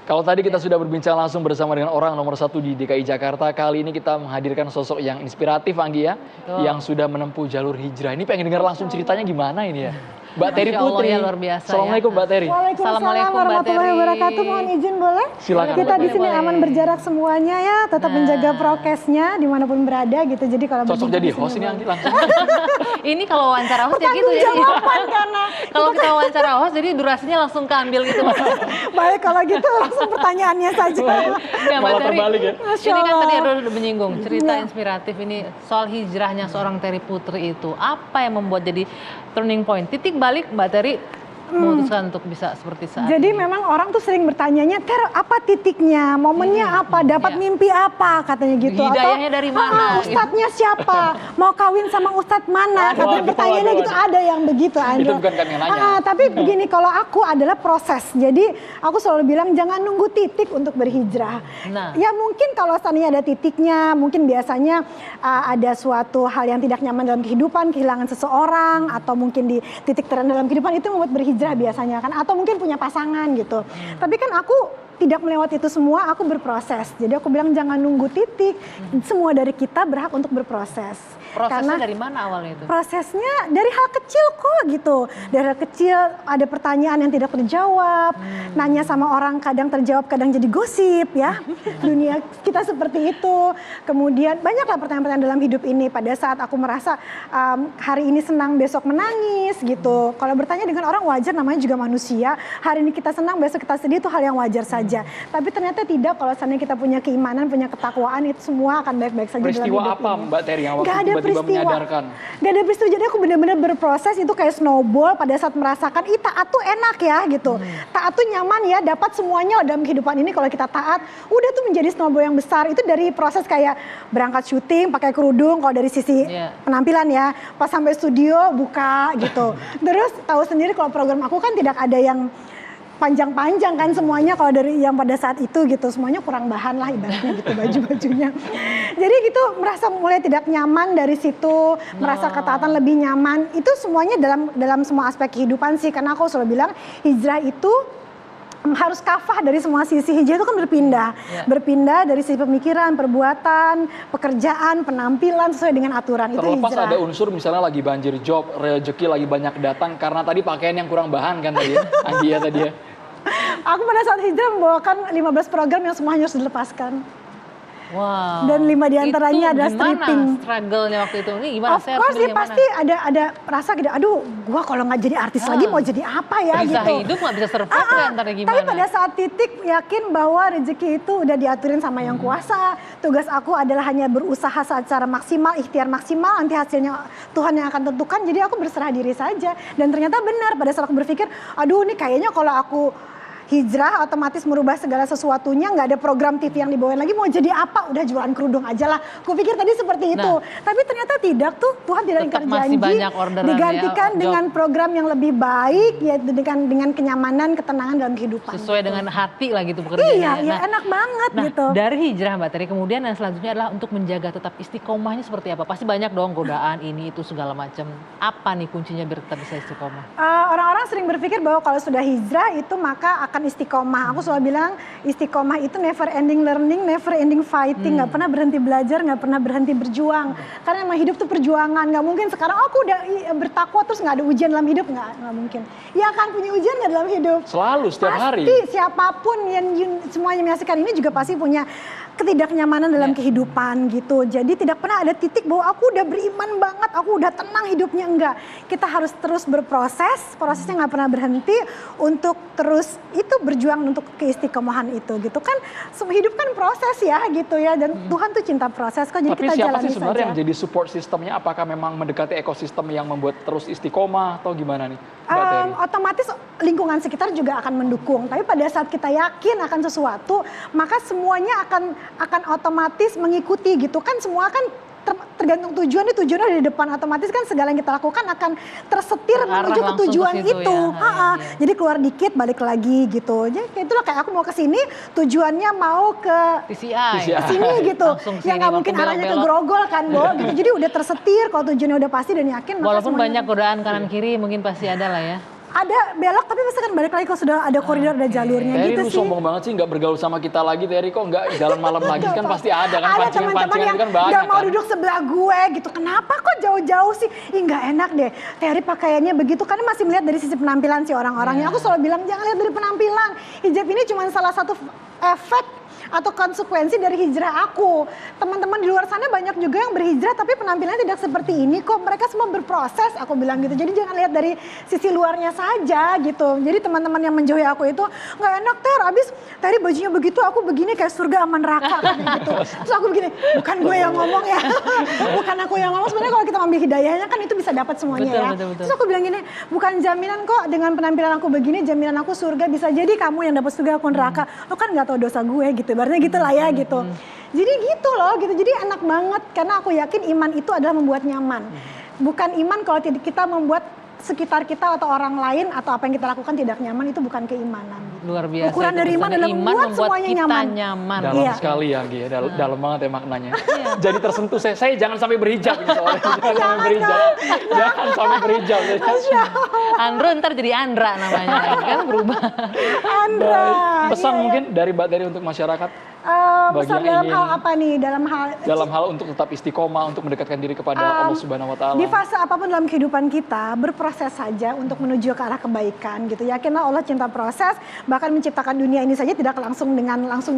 Kalau tadi kita sudah berbincang langsung bersama dengan orang nomor 1 di DKI Jakarta, kali ini kita menghadirkan sosok yang inspiratif, Anggi ya, yang sudah menempuh jalur hijrah. Ini pengen dengar langsung ceritanya gimana ini ya, Mbak Terry Masya Allah Putri. ya, luar biasa Assalamualaikum ya. Mbak Terry. Waalaikumsalam warahmatullahi wabarakatuh. Mohon izin boleh? Silakan. Kita di sini Boleh. aman berjarak semuanya ya, tetap menjaga prokesnya dimanapun berada gitu. Jadi kalau Cocok berbincang jadi di sini host ini boleh. Anggi langsung. Ini kalau wawancara host ya gitu ya. Pertanggungjawaban karena Kalau kita wawancara host, jadi durasinya langsung keambil gitu. baik kalau gitu langsung pertanyaannya saja. Ya, Mbak Malah Terry, terbalik ya. Masya ini kan Allah. tadi Edo udah menyinggung cerita Iya. inspiratif ini soal hijrahnya seorang Terry Putri itu. Apa yang membuat jadi turning point, titik balik Mbak Terry memutuskan untuk bisa seperti saat Jadi ini? memang orang tuh sering bertanyanya, Ter, apa titiknya, momennya apa, dapat mimpi apa, katanya gitu. Hidayahnya dari mana? Ustadznya siapa, mau kawin sama ustadz mana, katanya pertanyaannya gitu, ada yang begitu. Itu bukan kami yang nanya. Tapi begini, kalau aku adalah proses, jadi aku selalu bilang jangan nunggu titik untuk berhijrah. Nah. Ya mungkin kalau seandainya ada titiknya, mungkin biasanya ada suatu hal yang tidak nyaman dalam kehidupan, kehilangan seseorang, atau mungkin di titik terendah dalam kehidupan itu membuat berhijrah biasanya kan, atau mungkin punya pasangan gitu. Tapi kan aku tidak melewati itu semua, aku berproses. Jadi aku bilang jangan nunggu titik, semua dari kita berhak untuk berproses. Prosesnya dari mana awalnya itu? Prosesnya dari hal kecil kok gitu. Dari hal kecil ada pertanyaan yang tidak terjawab, nanya sama orang kadang terjawab, kadang jadi gosip ya. Dunia kita seperti itu. Kemudian banyaklah pertanyaan-pertanyaan dalam hidup ini. Pada saat aku merasa hari ini senang, besok menangis gitu. Kalau bertanya dengan orang wajar, namanya juga manusia. Hari ini kita senang, besok kita sedih, itu hal yang wajar saja. Tapi ternyata tidak, kalau seandainya kita punya keimanan, punya ketakwaan, itu semua akan baik-baik saja Peristiwa dalam hidup apa ini. Mbak Terry yang waktu Gak ada tiba-tiba peristiwa. menyadarkan? Gak ada peristiwa, jadi aku benar-benar berproses itu kayak snowball pada saat merasakan, taat tuh enak ya gitu. Taat tuh nyaman ya, dapat semuanya dalam kehidupan ini kalau kita taat. Udah tuh menjadi snowball yang besar, itu dari proses kayak berangkat syuting, pakai kerudung, kalau dari sisi penampilan ya. Pas sampai studio, buka gitu. Terus tahu sendiri kalau program aku kan tidak ada yang panjang-panjang kan semuanya, kalau dari yang pada saat itu gitu semuanya kurang bahan lah ibaratnya gitu baju-bajunya. Jadi gitu merasa mulai tidak nyaman dari situ, merasa ketaatan lebih nyaman. Itu semuanya dalam semua aspek kehidupan sih, karena aku selalu bilang hijrah itu harus kafah dari semua sisi. Hijrah itu kan berpindah dari sisi pemikiran, perbuatan, pekerjaan, penampilan sesuai dengan aturan. Terlepas itu hijrah. ada unsur misalnya lagi banjir job, rezeki lagi banyak datang karena tadi pakaian yang kurang bahan kan tadi ya, Anggi ya tadi ya. Aku pada saat hijrah membawakan 15 program yang semuanya harus dilepaskan. Wow. Dan 5 diantaranya adalah gimana stripping. struggle-nya waktu itu? Ini gimana? Of course sih pasti ada rasa gitu, aduh gua kalau nggak jadi artis lagi mau jadi apa ya bisa gitu. hidup nggak bisa survive kan, ntar gimana? Tapi pada saat titik yakin bahwa rezeki itu udah diaturin sama yang kuasa. Tugas aku adalah hanya berusaha secara maksimal, ikhtiar maksimal, nanti hasilnya Tuhan yang akan tentukan. Jadi aku berserah diri saja. Dan ternyata benar pada saat aku berpikir, aduh ini kayaknya kalau aku hijrah otomatis merubah segala sesuatunya, nggak ada program TV yang dibawain lagi, mau jadi apa, udah jualan kerudung aja lah. Kupikir tadi seperti itu, tapi ternyata tidak tuh, Tuhan tidak ingkar janji, digantikan dengan program yang lebih baik, yaitu dengan kenyamanan, ketenangan dalam kehidupan. Sesuai dengan hati lah gitu pekerjaannya. Iya, enak banget gitu. Dari hijrah Mbak Terry, kemudian yang selanjutnya adalah untuk menjaga tetap istiqomahnya seperti apa? Pasti banyak dong godaan ini itu segala macam. Apa nih kuncinya biar tetap bisa istiqomah? Orang-orang sering berpikir bahwa kalau sudah hijrah itu maka akan istiqomah. Aku selalu bilang istiqomah itu never ending learning, never ending fighting. Nggak pernah berhenti belajar, nggak pernah berhenti berjuang. Karena emang hidup tuh perjuangan. Nggak mungkin sekarang aku udah bertakwa terus nggak ada ujian dalam hidup. Nggak mungkin. Ya akan punya ujian nggak dalam hidup? Selalu, setiap hari. Pasti siapapun yang semuanya menyaksikan ini juga pasti punya ketidaknyamanan dalam kehidupan gitu. Jadi tidak pernah ada titik bahwa aku udah beriman banget, aku udah tenang hidupnya, enggak. Kita harus terus berproses, prosesnya nggak pernah berhenti untuk terus gitu berjuang untuk keistiqomahan itu gitu kan. Hidup kan proses ya gitu ya, dan Tuhan tuh cinta proses kok, jadi Tapi kita siapa jalani sih sebenarnya saja. yang jadi support sistemnya? Apakah memang mendekati ekosistem yang membuat terus istiqomah atau gimana nih, Mbak Terry? Otomatis lingkungan sekitar juga akan mendukung. Tapi pada saat kita yakin akan sesuatu, maka semuanya akan otomatis mengikuti gitu kan. Semua kan tergantung tujuannya di depan, otomatis kan segala yang kita lakukan akan tersetir menuju ke tujuan itu. Jadi keluar dikit balik lagi gitu. Jadi itulah kayak aku mau ke sini tujuannya mau ke TCI. sini gitu. Ya nggak mau mungkin ke arahnya ke belok-belok. Grogol kan, Bo. Gitu. Jadi udah tersetir kalau tujuannya udah pasti dan yakin. maka Walaupun semuanya- banyak godaan kanan kiri mungkin pasti ada lah ya. ada belok tapi pasti kan balik lagi kalau sudah ada koridor, ada jalurnya Terry, gitu lu sih. sombong banget sih nggak bergaul sama kita lagi, Terry. Kok nggak jalan malam lagi? Kan pasti ada kan Ada teman-teman pancingan-pancingan yang itu kan banyak nggak mau kan. duduk sebelah gue gitu. Kenapa kok jauh-jauh sih? Ih nggak enak deh. Terry pakaiannya begitu karena masih melihat dari sisi penampilan sih orang-orangnya. Aku selalu bilang jangan lihat dari penampilan. Hijab ini cuma salah satu efek atau konsekuensi dari hijrah aku. Teman-teman di luar sana banyak juga yang berhijrah tapi penampilannya tidak seperti ini kok. Mereka semua berproses, aku bilang gitu. Jadi jangan lihat dari sisi luarnya saja gitu. Jadi teman-teman yang menjauhi aku itu nggak enak Ter, abis Terry bajunya begitu, aku begini kayak surga sama neraka gitu. Terus aku begini, bukan gue yang ngomong ya. Bukan aku yang ngomong, sebenarnya kalau kita ambil hidayahnya kan itu bisa dapat semuanya Betul, ya. betul. Terus aku bilang gini, bukan jaminan kok dengan penampilan aku begini, jaminan aku surga, bisa jadi kamu yang dapat surga, aku neraka. Lo kan nggak tahu dosa gue gitu. Ibaratnya gitu lah ya gitu. Jadi gitu loh gitu. Jadi enak banget karena aku yakin iman itu adalah membuat nyaman. Bukan iman kalau kita membuat sekitar kita atau orang lain atau apa yang kita lakukan tidak nyaman, itu bukan keimanan. Luar biasa. Ukuran itu dari iman pesannya. adalah membuat semuanya kita nyaman. Dalam Iya. sekali ya, Gi. Dalam banget ya maknanya. Jadi tersentuh saya jangan sampai berhijab gitu soalnya. Jangan sampai berhijab. Jangan sampai berhijab. Andro ntar jadi Andra namanya kan berubah. Andra. Pesan iya, mungkin dari Mbak Terry untuk masyarakat bagi pesan yang dalam ingin- hal apa nih? dalam hal untuk tetap istiqomah, untuk mendekatkan diri kepada Allah Subhanahu wa taala. Di fase apapun dalam kehidupan kita, berproses saja untuk menuju ke arah kebaikan gitu. Yakinlah Allah cinta proses, bahkan menciptakan dunia ini saja tidak langsung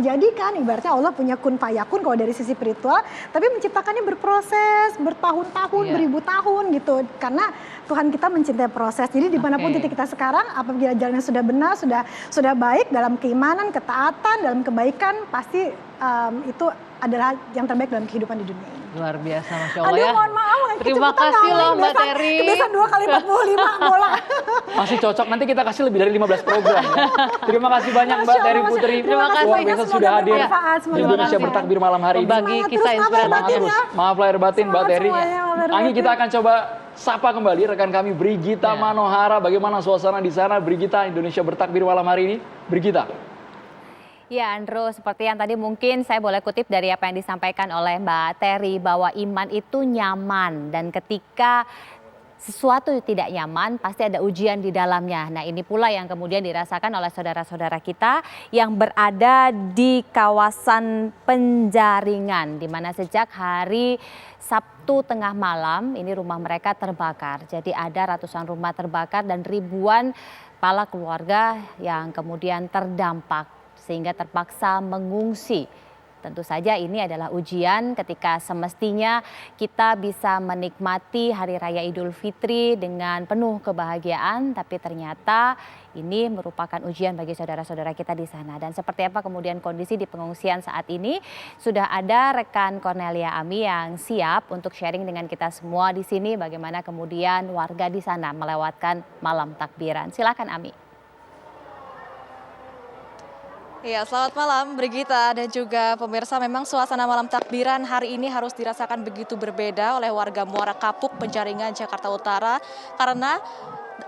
jadi kan. Ibaratnya Allah punya kun fayakun kalau dari sisi spiritual, tapi menciptakannya berproses, bertahun-tahun, beribu tahun gitu. Karena Tuhan kita mencintai proses. Jadi dimanapun titik kita sekarang, apabila jalannya sudah benar, sudah baik dalam keimanan, ketaatan, dalam kebaikan, pasti itu adalah yang terbaik dalam kehidupan di dunia ini. Luar biasa, Masya Allah Aduh, ya. mohon maaf. Terima kasih loh Mbak Terry. Kebiasaan 2 kali 45 bola. Masih cocok, nanti kita kasih lebih dari 15 program. Ya. Terima kasih banyak Mbak Masya Allah, Terry Masya Putri. Allah. Terima kasih Luar banyak, biasa semoga sudah hadir bermanfaat, di semoga Indonesia bermanfaat. Bertakbir malam hari ini. Berbagi Semangat kisah terus, maaf lahir inspiratif. batin Terus, ya. maaf lahir batin Mbak Semangat Terry. semuanya, maaf lahir Anggi, batin. kita akan coba sapa kembali rekan kami Brigita Manohara. Bagaimana suasana di sana, Brigita, Indonesia Bertakbir malam hari ini? Brigita. Ya Andro, seperti yang tadi mungkin saya boleh kutip dari apa yang disampaikan oleh Mbak Terry bahwa iman itu nyaman dan ketika sesuatu tidak nyaman pasti ada ujian di dalamnya. Nah ini pula yang kemudian dirasakan oleh saudara-saudara kita yang berada di kawasan Penjaringan di mana sejak hari Sabtu tengah malam ini rumah mereka terbakar. Jadi ada ratusan rumah terbakar dan ribuan kepala keluarga yang kemudian terdampak sehingga terpaksa mengungsi. Tentu saja ini adalah ujian ketika semestinya kita bisa menikmati Hari Raya Idul Fitri dengan penuh kebahagiaan, tapi ternyata ini merupakan ujian bagi saudara-saudara kita di sana. Dan seperti apa kemudian kondisi di pengungsian saat ini? Sudah ada rekan Cornelia Ami yang siap untuk sharing dengan kita semua di sini bagaimana kemudian warga di sana melewatkan malam takbiran. Silakan Ami. Ya, selamat malam Brigita dan juga pemirsa. Memang suasana malam takbiran hari ini harus dirasakan begitu berbeda oleh warga Muara Kapuk, Penjaringan, Jakarta Utara. Karena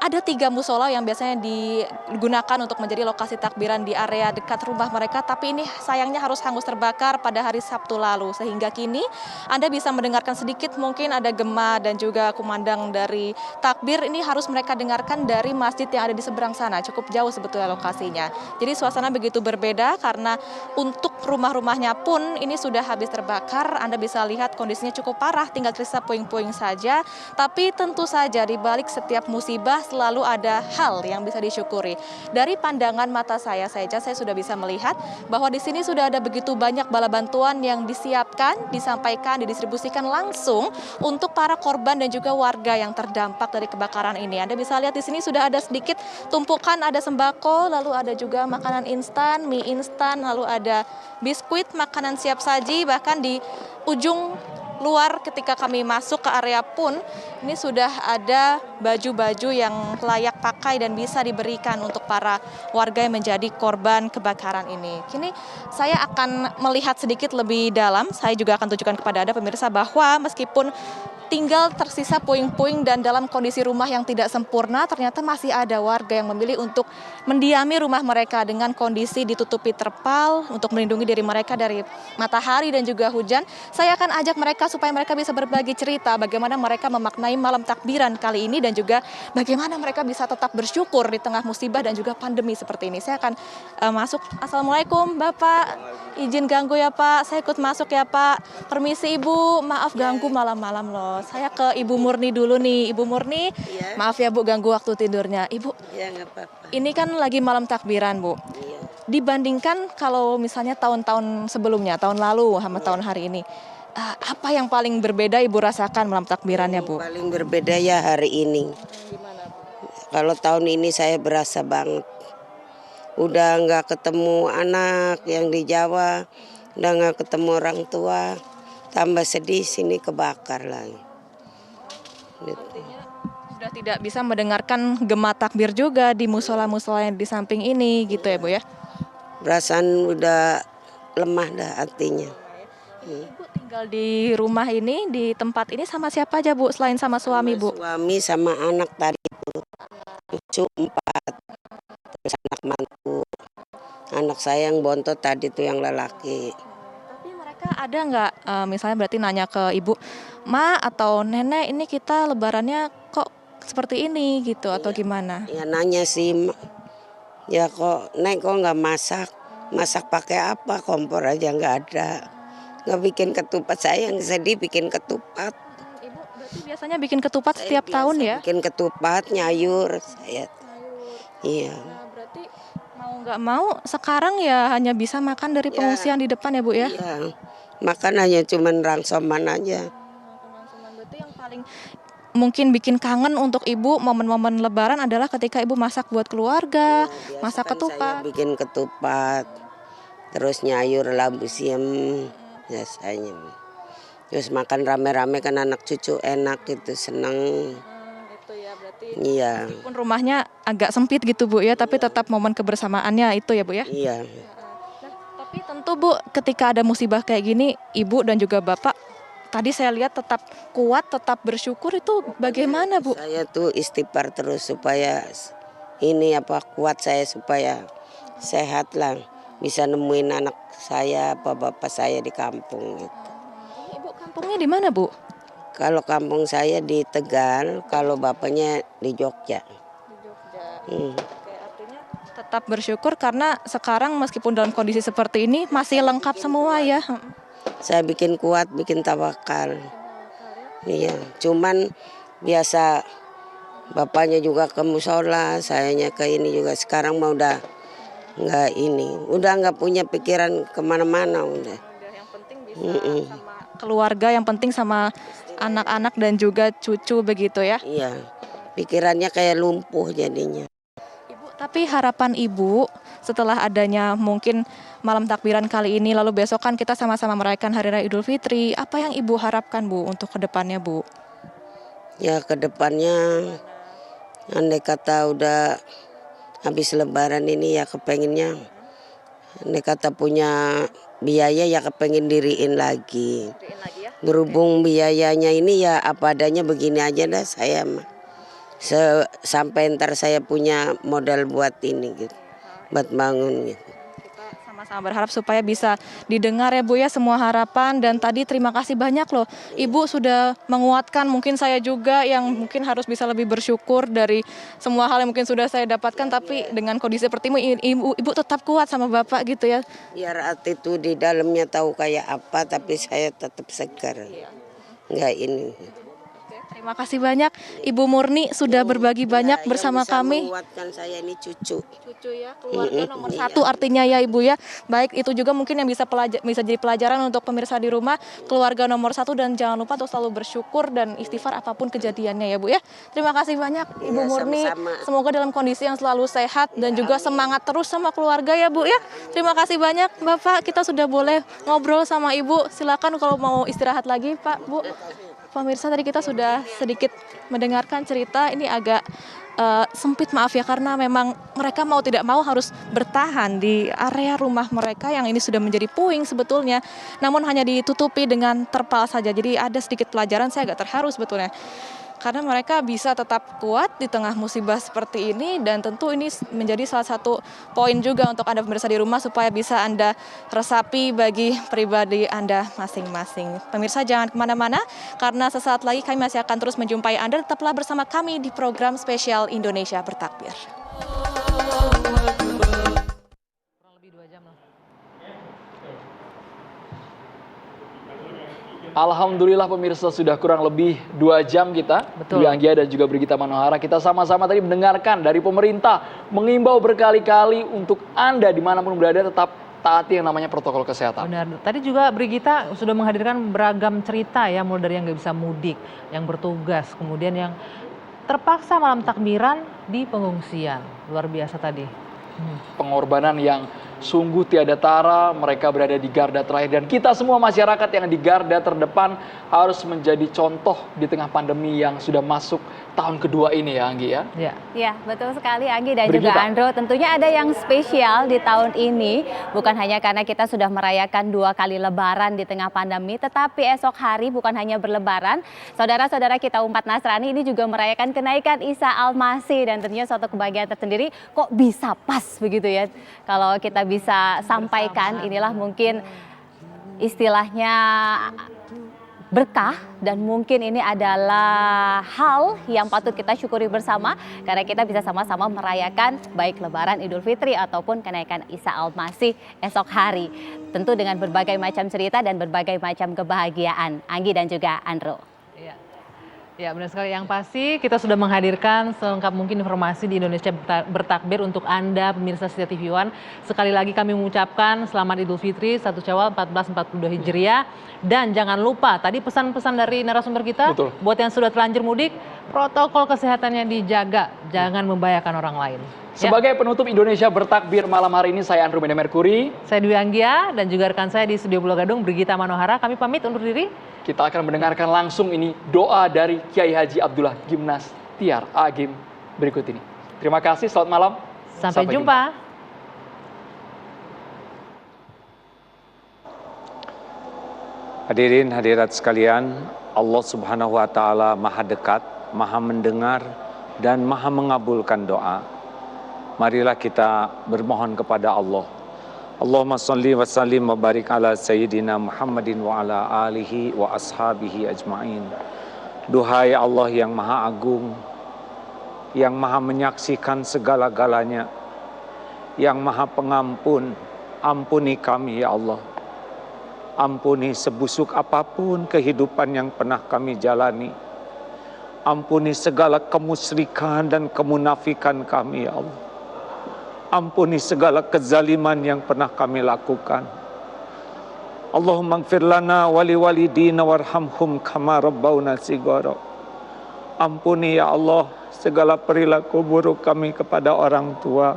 ada 3 musola yang biasanya digunakan untuk menjadi lokasi takbiran di area dekat rumah mereka. Tapi ini sayangnya harus hangus terbakar pada hari Sabtu lalu. Sehingga kini Anda bisa mendengarkan sedikit mungkin ada gema dan juga kumandang dari takbir. Ini harus mereka dengarkan dari masjid yang ada di seberang sana. Cukup jauh sebetulnya lokasinya. Jadi suasana begitu berbeda karena untuk rumah-rumahnya pun ini sudah habis terbakar. Anda bisa lihat kondisinya cukup parah, tinggal tersisa puing-puing saja. Tapi tentu saja di balik setiap musibah bahwa selalu ada hal yang bisa disyukuri. Dari pandangan mata saya saja, saya sudah bisa melihat bahwa di sini sudah ada begitu banyak bala bantuan yang disiapkan, disampaikan, didistribusikan langsung untuk para korban dan juga warga yang terdampak dari kebakaran ini. Anda bisa lihat di sini sudah ada sedikit tumpukan, ada sembako, lalu ada juga makanan instan, mie instan, lalu ada biskuit, makanan siap saji, bahkan di ujung luar ketika kami masuk ke area pun ini sudah ada baju-baju yang layak pakai dan bisa diberikan untuk para warga yang menjadi korban kebakaran ini. Kini saya akan melihat sedikit lebih dalam, saya juga akan tunjukkan kepada Anda pemirsa bahwa meskipun tinggal tersisa puing-puing dan dalam kondisi rumah yang tidak sempurna, ternyata masih ada warga yang memilih untuk mendiami rumah mereka dengan kondisi ditutupi terpal untuk melindungi diri mereka dari matahari dan juga hujan. Saya akan ajak mereka supaya mereka bisa berbagi cerita bagaimana mereka memaknai malam takbiran kali ini dan juga bagaimana mereka bisa tetap bersyukur di tengah musibah dan juga pandemi seperti ini. Saya akan masuk. Assalamualaikum Bapak, izin ganggu ya Pak, saya ikut masuk ya Pak. Permisi Ibu, maaf ganggu malam-malam loh. Saya ke Ibu Murni dulu nih. Ibu Murni, maaf ya Bu ganggu waktu tidurnya. Ibu, ya, nggak apa-apa. Ini kan lagi malam takbiran Bu. Iya. Dibandingkan kalau misalnya tahun-tahun sebelumnya, tahun lalu sama tahun hari ini, apa yang paling berbeda Ibu rasakan malam takbirannya Bu? Paling berbeda ya hari ini. Kalau tahun ini saya berasa banget. Udah nggak ketemu anak yang di Jawa, udah nggak ketemu orang tua, tambah sedih sini kebakar lagi. Artinya sudah tidak bisa mendengarkan gema takbir juga di musola-musola yang di samping ini gitu ya Bu ya? Perasaan udah lemah dah artinya. Ibu tinggal di rumah ini, di tempat ini sama siapa aja Bu selain sama suami Bu? Suami sama anak tadi itu, cucu 4, terus anak mantu. Anak saya yang bontot tadi tuh yang lelaki. Tapi mereka ada nggak misalnya berarti nanya ke Ibu, Ma atau Nenek ini kita lebarannya kok seperti ini gitu atau gimana? Ya nanya sih, ya kok Nek kok nggak masak? Masak pakai apa? Kompor aja nggak ada. Nggak bikin ketupat, saya yang sedih bikin ketupat. Ibu berarti biasanya bikin ketupat setiap tahun ya? Bikin ketupat, nyayur saya. Iya. Nah, berarti mau nggak mau sekarang ya hanya bisa makan dari pengungsian di depan ya Bu ya? Iya. Makan hanya cuman rangsoman aja. Berarti yang paling mungkin bikin kangen untuk Ibu momen-momen lebaran adalah ketika Ibu masak buat keluarga, masak ketupat. Saya bikin ketupat, terus nyayur labu siam biasanya. Terus makan rame-rame kan anak cucu enak gitu, seneng. Itu ya berarti. Iya. Meskipun rumahnya agak sempit gitu Bu ya, tapi tetap momen kebersamaannya itu ya Bu ya? Iya. Tapi tentu Bu ketika ada musibah kayak gini, Ibu dan juga Bapak tadi saya lihat tetap kuat, tetap bersyukur itu bagaimana Bu? Saya tuh istighfar terus supaya ini kuat saya supaya sehat lah. Bisa nemuin anak saya apa bapak saya di kampung gitu. Ibu kampungnya di mana Bu? Kalau kampung saya di Tegal, kalau bapaknya di Jogja. Oke, artinya tetap bersyukur karena sekarang meskipun dalam kondisi seperti ini masih lengkap semua ya. Saya bikin kuat, bikin tawakal. Iya, cuman biasa bapaknya juga ke musola, sayanya ke ini juga. Sekarang mah udah nggak ini, udah nggak punya pikiran kemana-mana udah. Yang penting bisa sama keluarga, yang penting sama anak-anak dan juga cucu begitu ya. Iya, pikirannya kayak lumpuh jadinya. Tapi harapan Ibu setelah adanya mungkin malam takbiran kali ini, lalu besok kan kita sama-sama merayakan Hari Raya Idul Fitri, apa yang Ibu harapkan Bu untuk kedepannya Bu? Ya kedepannya, andai kata udah habis lebaran ini ya kepengennya, andai kata punya biaya ya kepengen diriin lagi. Berhubung biayanya ini ya apa adanya begini aja dah saya mah. Sampai ntar saya punya modal buat ini gitu, buat bangun gitu. Kita sama-sama berharap supaya bisa didengar ya Bu ya semua harapan, dan tadi terima kasih banyak loh Ibu sudah menguatkan mungkin saya juga yang mungkin harus bisa lebih bersyukur dari semua hal yang mungkin sudah saya dapatkan, tapi dengan kondisi seperti ini Ibu tetap kuat sama Bapak gitu ya. Biar hati itu di dalamnya tahu kayak apa tapi saya tetap segar. Nggak ini. Terima kasih banyak Ibu Murni sudah berbagi banyak bersama kami. Menguatkan saya ini cucu. Cucu ya, keluarga nomor satu artinya ya Ibu ya. Baik, itu juga mungkin yang bisa jadi pelajaran untuk pemirsa di rumah, keluarga nomor satu, dan jangan lupa untuk selalu bersyukur dan istighfar apapun kejadiannya ya Bu ya. Terima kasih banyak Ibu Murni. Sama-sama. Semoga dalam kondisi yang selalu sehat dan juga semangat terus sama keluarga ya Bu ya. Terima kasih banyak Bapak, kita sudah boleh ngobrol sama Ibu. Silakan kalau mau istirahat lagi Pak, Bu. Pemirsa, tadi kita sudah sedikit mendengarkan cerita, ini agak sempit maaf ya, karena memang mereka mau tidak mau harus bertahan di area rumah mereka yang ini sudah menjadi puing sebetulnya, namun hanya ditutupi dengan terpal saja. Jadi ada sedikit pelajaran, saya agak terharu sebetulnya, karena mereka bisa tetap kuat di tengah musibah seperti ini, dan tentu ini menjadi salah satu poin juga untuk Anda pemirsa di rumah supaya bisa Anda resapi bagi pribadi Anda masing-masing. Pemirsa jangan kemana-mana, karena sesaat lagi kami masih akan terus menjumpai Anda. Tetaplah bersama kami di program spesial Indonesia Bertakbir. Kurang lebih 2 jam lah. Alhamdulillah pemirsa, sudah kurang lebih 2 jam kita, Dwi Anggia dan juga Brigita Manohara, kita sama-sama tadi mendengarkan dari pemerintah mengimbau berkali-kali untuk Anda dimanapun berada tetap taati yang namanya protokol kesehatan. Benar, tadi juga Brigita sudah menghadirkan beragam cerita ya, mulai dari yang nggak bisa mudik, yang bertugas, kemudian yang terpaksa malam takbiran di pengungsian. Luar biasa tadi. Pengorbanan yang sungguh tiada tara, mereka berada di garda terakhir, dan kita semua masyarakat yang di garda terdepan harus menjadi contoh di tengah pandemi yang sudah masuk tahun kedua ini ya Anggi ya. Ya, betul sekali Anggi dan juga Andro. Tentunya ada yang spesial di tahun ini, bukan hanya karena kita sudah merayakan 2 kali lebaran di tengah pandemi, tetapi esok hari bukan hanya berlebaran, saudara-saudara kita umat Nasrani ini juga merayakan kenaikan Isa Al-Masih, dan tentunya suatu kebahagiaan tersendiri. Kok bisa pas begitu ya kalau kita bisa sampaikan, inilah mungkin istilahnya berkah, dan mungkin ini adalah hal yang patut kita syukuri bersama karena kita bisa sama-sama merayakan baik Lebaran Idul Fitri ataupun kenaikan Isa Al-Masih esok hari. Tentu dengan berbagai macam cerita dan berbagai macam kebahagiaan. Anggi dan juga Andro. Ya, benar sekali. Yang pasti kita sudah menghadirkan selengkap mungkin informasi di Indonesia Bertakbir untuk Anda pemirsa setia TV One. Sekali lagi kami mengucapkan selamat Idul Fitri 1 Syawal 1442 Hijriah. Dan jangan lupa tadi pesan-pesan dari narasumber kita, buat yang sudah terlanjur mudik, protokol kesehatannya dijaga, jangan membahayakan orang lain. Sebagai penutup Indonesia Bertakbir malam hari ini, saya Andrew Mende Merkuri. Saya Dwi Anggia dan juga rekan saya di Studio Pulau Gadung, Brigita Manohara. Kami pamit undur diri. Kita akan mendengarkan langsung ini doa dari Kiai Haji Abdullah Gimnastiar Agim berikut ini. Terima kasih, selamat malam. Sampai jumpa. Hadirin hadirat sekalian, Allah Subhanahu wa taala Maha dekat, Maha mendengar dan Maha mengabulkan doa. Marilah kita bermohon kepada Allah. Allahumma salli wa sallim wa barik ala sayyidina Muhammadin wa ala alihi wa ashabihi ajma'in. Duhai Allah yang Maha Agung, yang Maha menyaksikan segala-galanya, yang Maha Pengampun, ampuni kami ya Allah. Ampuni sebusuk apapun kehidupan yang pernah kami jalani. Ampuni segala kemusyrikan dan kemunafikan kami ya Allah. Ampuni segala kezaliman yang pernah kami lakukan. Allahumma ighfir lana wa liwalidina warhamhum kama rabbawna shighara. Ampuni ya Allah segala perilaku buruk kami kepada orang tua.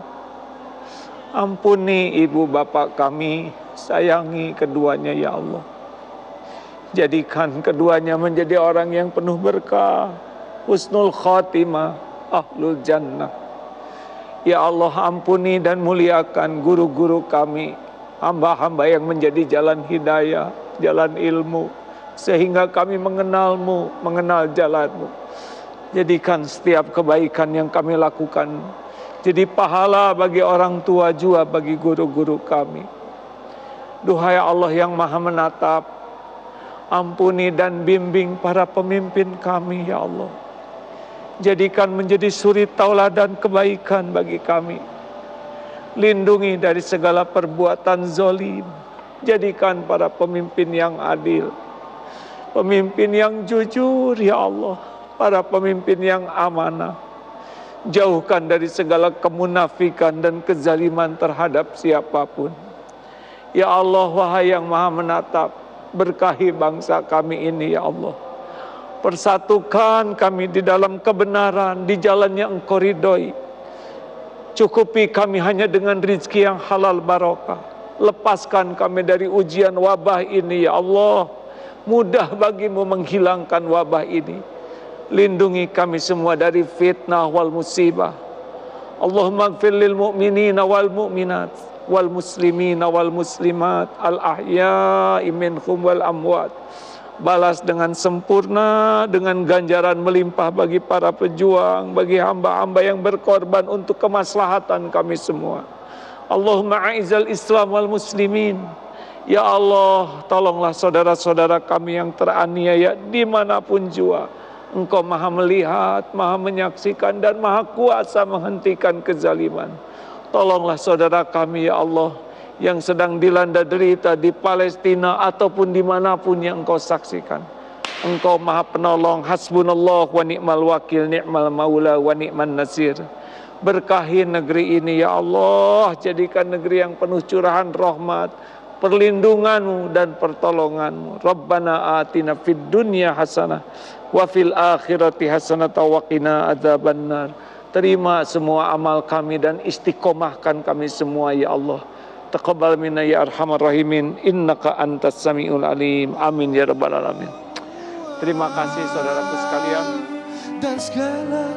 Ampuni ibu bapak kami, sayangi keduanya ya Allah. Jadikan keduanya menjadi orang yang penuh berkah, husnul khatimah, ahlul jannah. Ya Allah, ampuni dan muliakan guru-guru kami, hamba-hamba yang menjadi jalan hidayah, jalan ilmu, sehingga kami mengenal-Mu, mengenal jalan-Mu. Jadikan setiap kebaikan yang kami lakukan jadi pahala bagi orang tua juga bagi guru-guru kami. Duhai Allah yang Maha menatap, ampuni dan bimbing para pemimpin kami ya Allah. Jadikan menjadi suri tauladan kebaikan bagi kami. Lindungi dari segala perbuatan zalim. Jadikan para pemimpin yang adil, pemimpin yang jujur ya Allah. para pemimpin yang amanah. Jauhkan dari segala kemunafikan dan kezaliman terhadap siapapun. Ya Allah, wahai yang maha menatap, berkahi bangsa kami ini ya Allah. Persatukan kami di dalam kebenaran, di jalan yang Engkau ridhoi. Cukupi kami hanya dengan rizki yang halal barokah. Lepaskan kami dari ujian wabah ini ya Allah. Mudah bagimu menghilangkan wabah ini. Lindungi kami semua dari fitnah wal musibah. Allahumma ighfir lil mu'minina wal mu'minat wal muslimina wal muslimat al ahya'i minhum wal amwat. Balas dengan sempurna, dengan ganjaran melimpah bagi para pejuang, bagi hamba-hamba yang berkorban untuk kemaslahatan kami semua. Allahumma a'izzal Islam wal muslimin. Ya Allah, tolonglah saudara-saudara kami yang teraniaya dimanapun jua. Engkau maha melihat, maha menyaksikan, dan maha kuasa menghentikan kezaliman. Tolonglah saudara kami ya Allah, yang sedang dilanda derita di Palestina ataupun dimanapun yang Engkau saksikan. Engkau maha penolong, hasbunallah wa ni'mal wakil, ni'mal maula wa ni'man nasir. Berkahi negeri ini ya Allah, jadikan negeri yang penuh curahan rahmat, perlindungan-Mu dan pertolongan-Mu. Rabbana atina fid dunya hasanah wa fil akhirati hasanah wa qina adzabannar. Terima semua amal kami dan istiqomahkan kami semua ya Allah. Taqabbal minna ya arhamar rahimin, innaka antas samiul alim. Amin ya rabbal alamin. Terima kasih saudaraku sekalian. Dan segala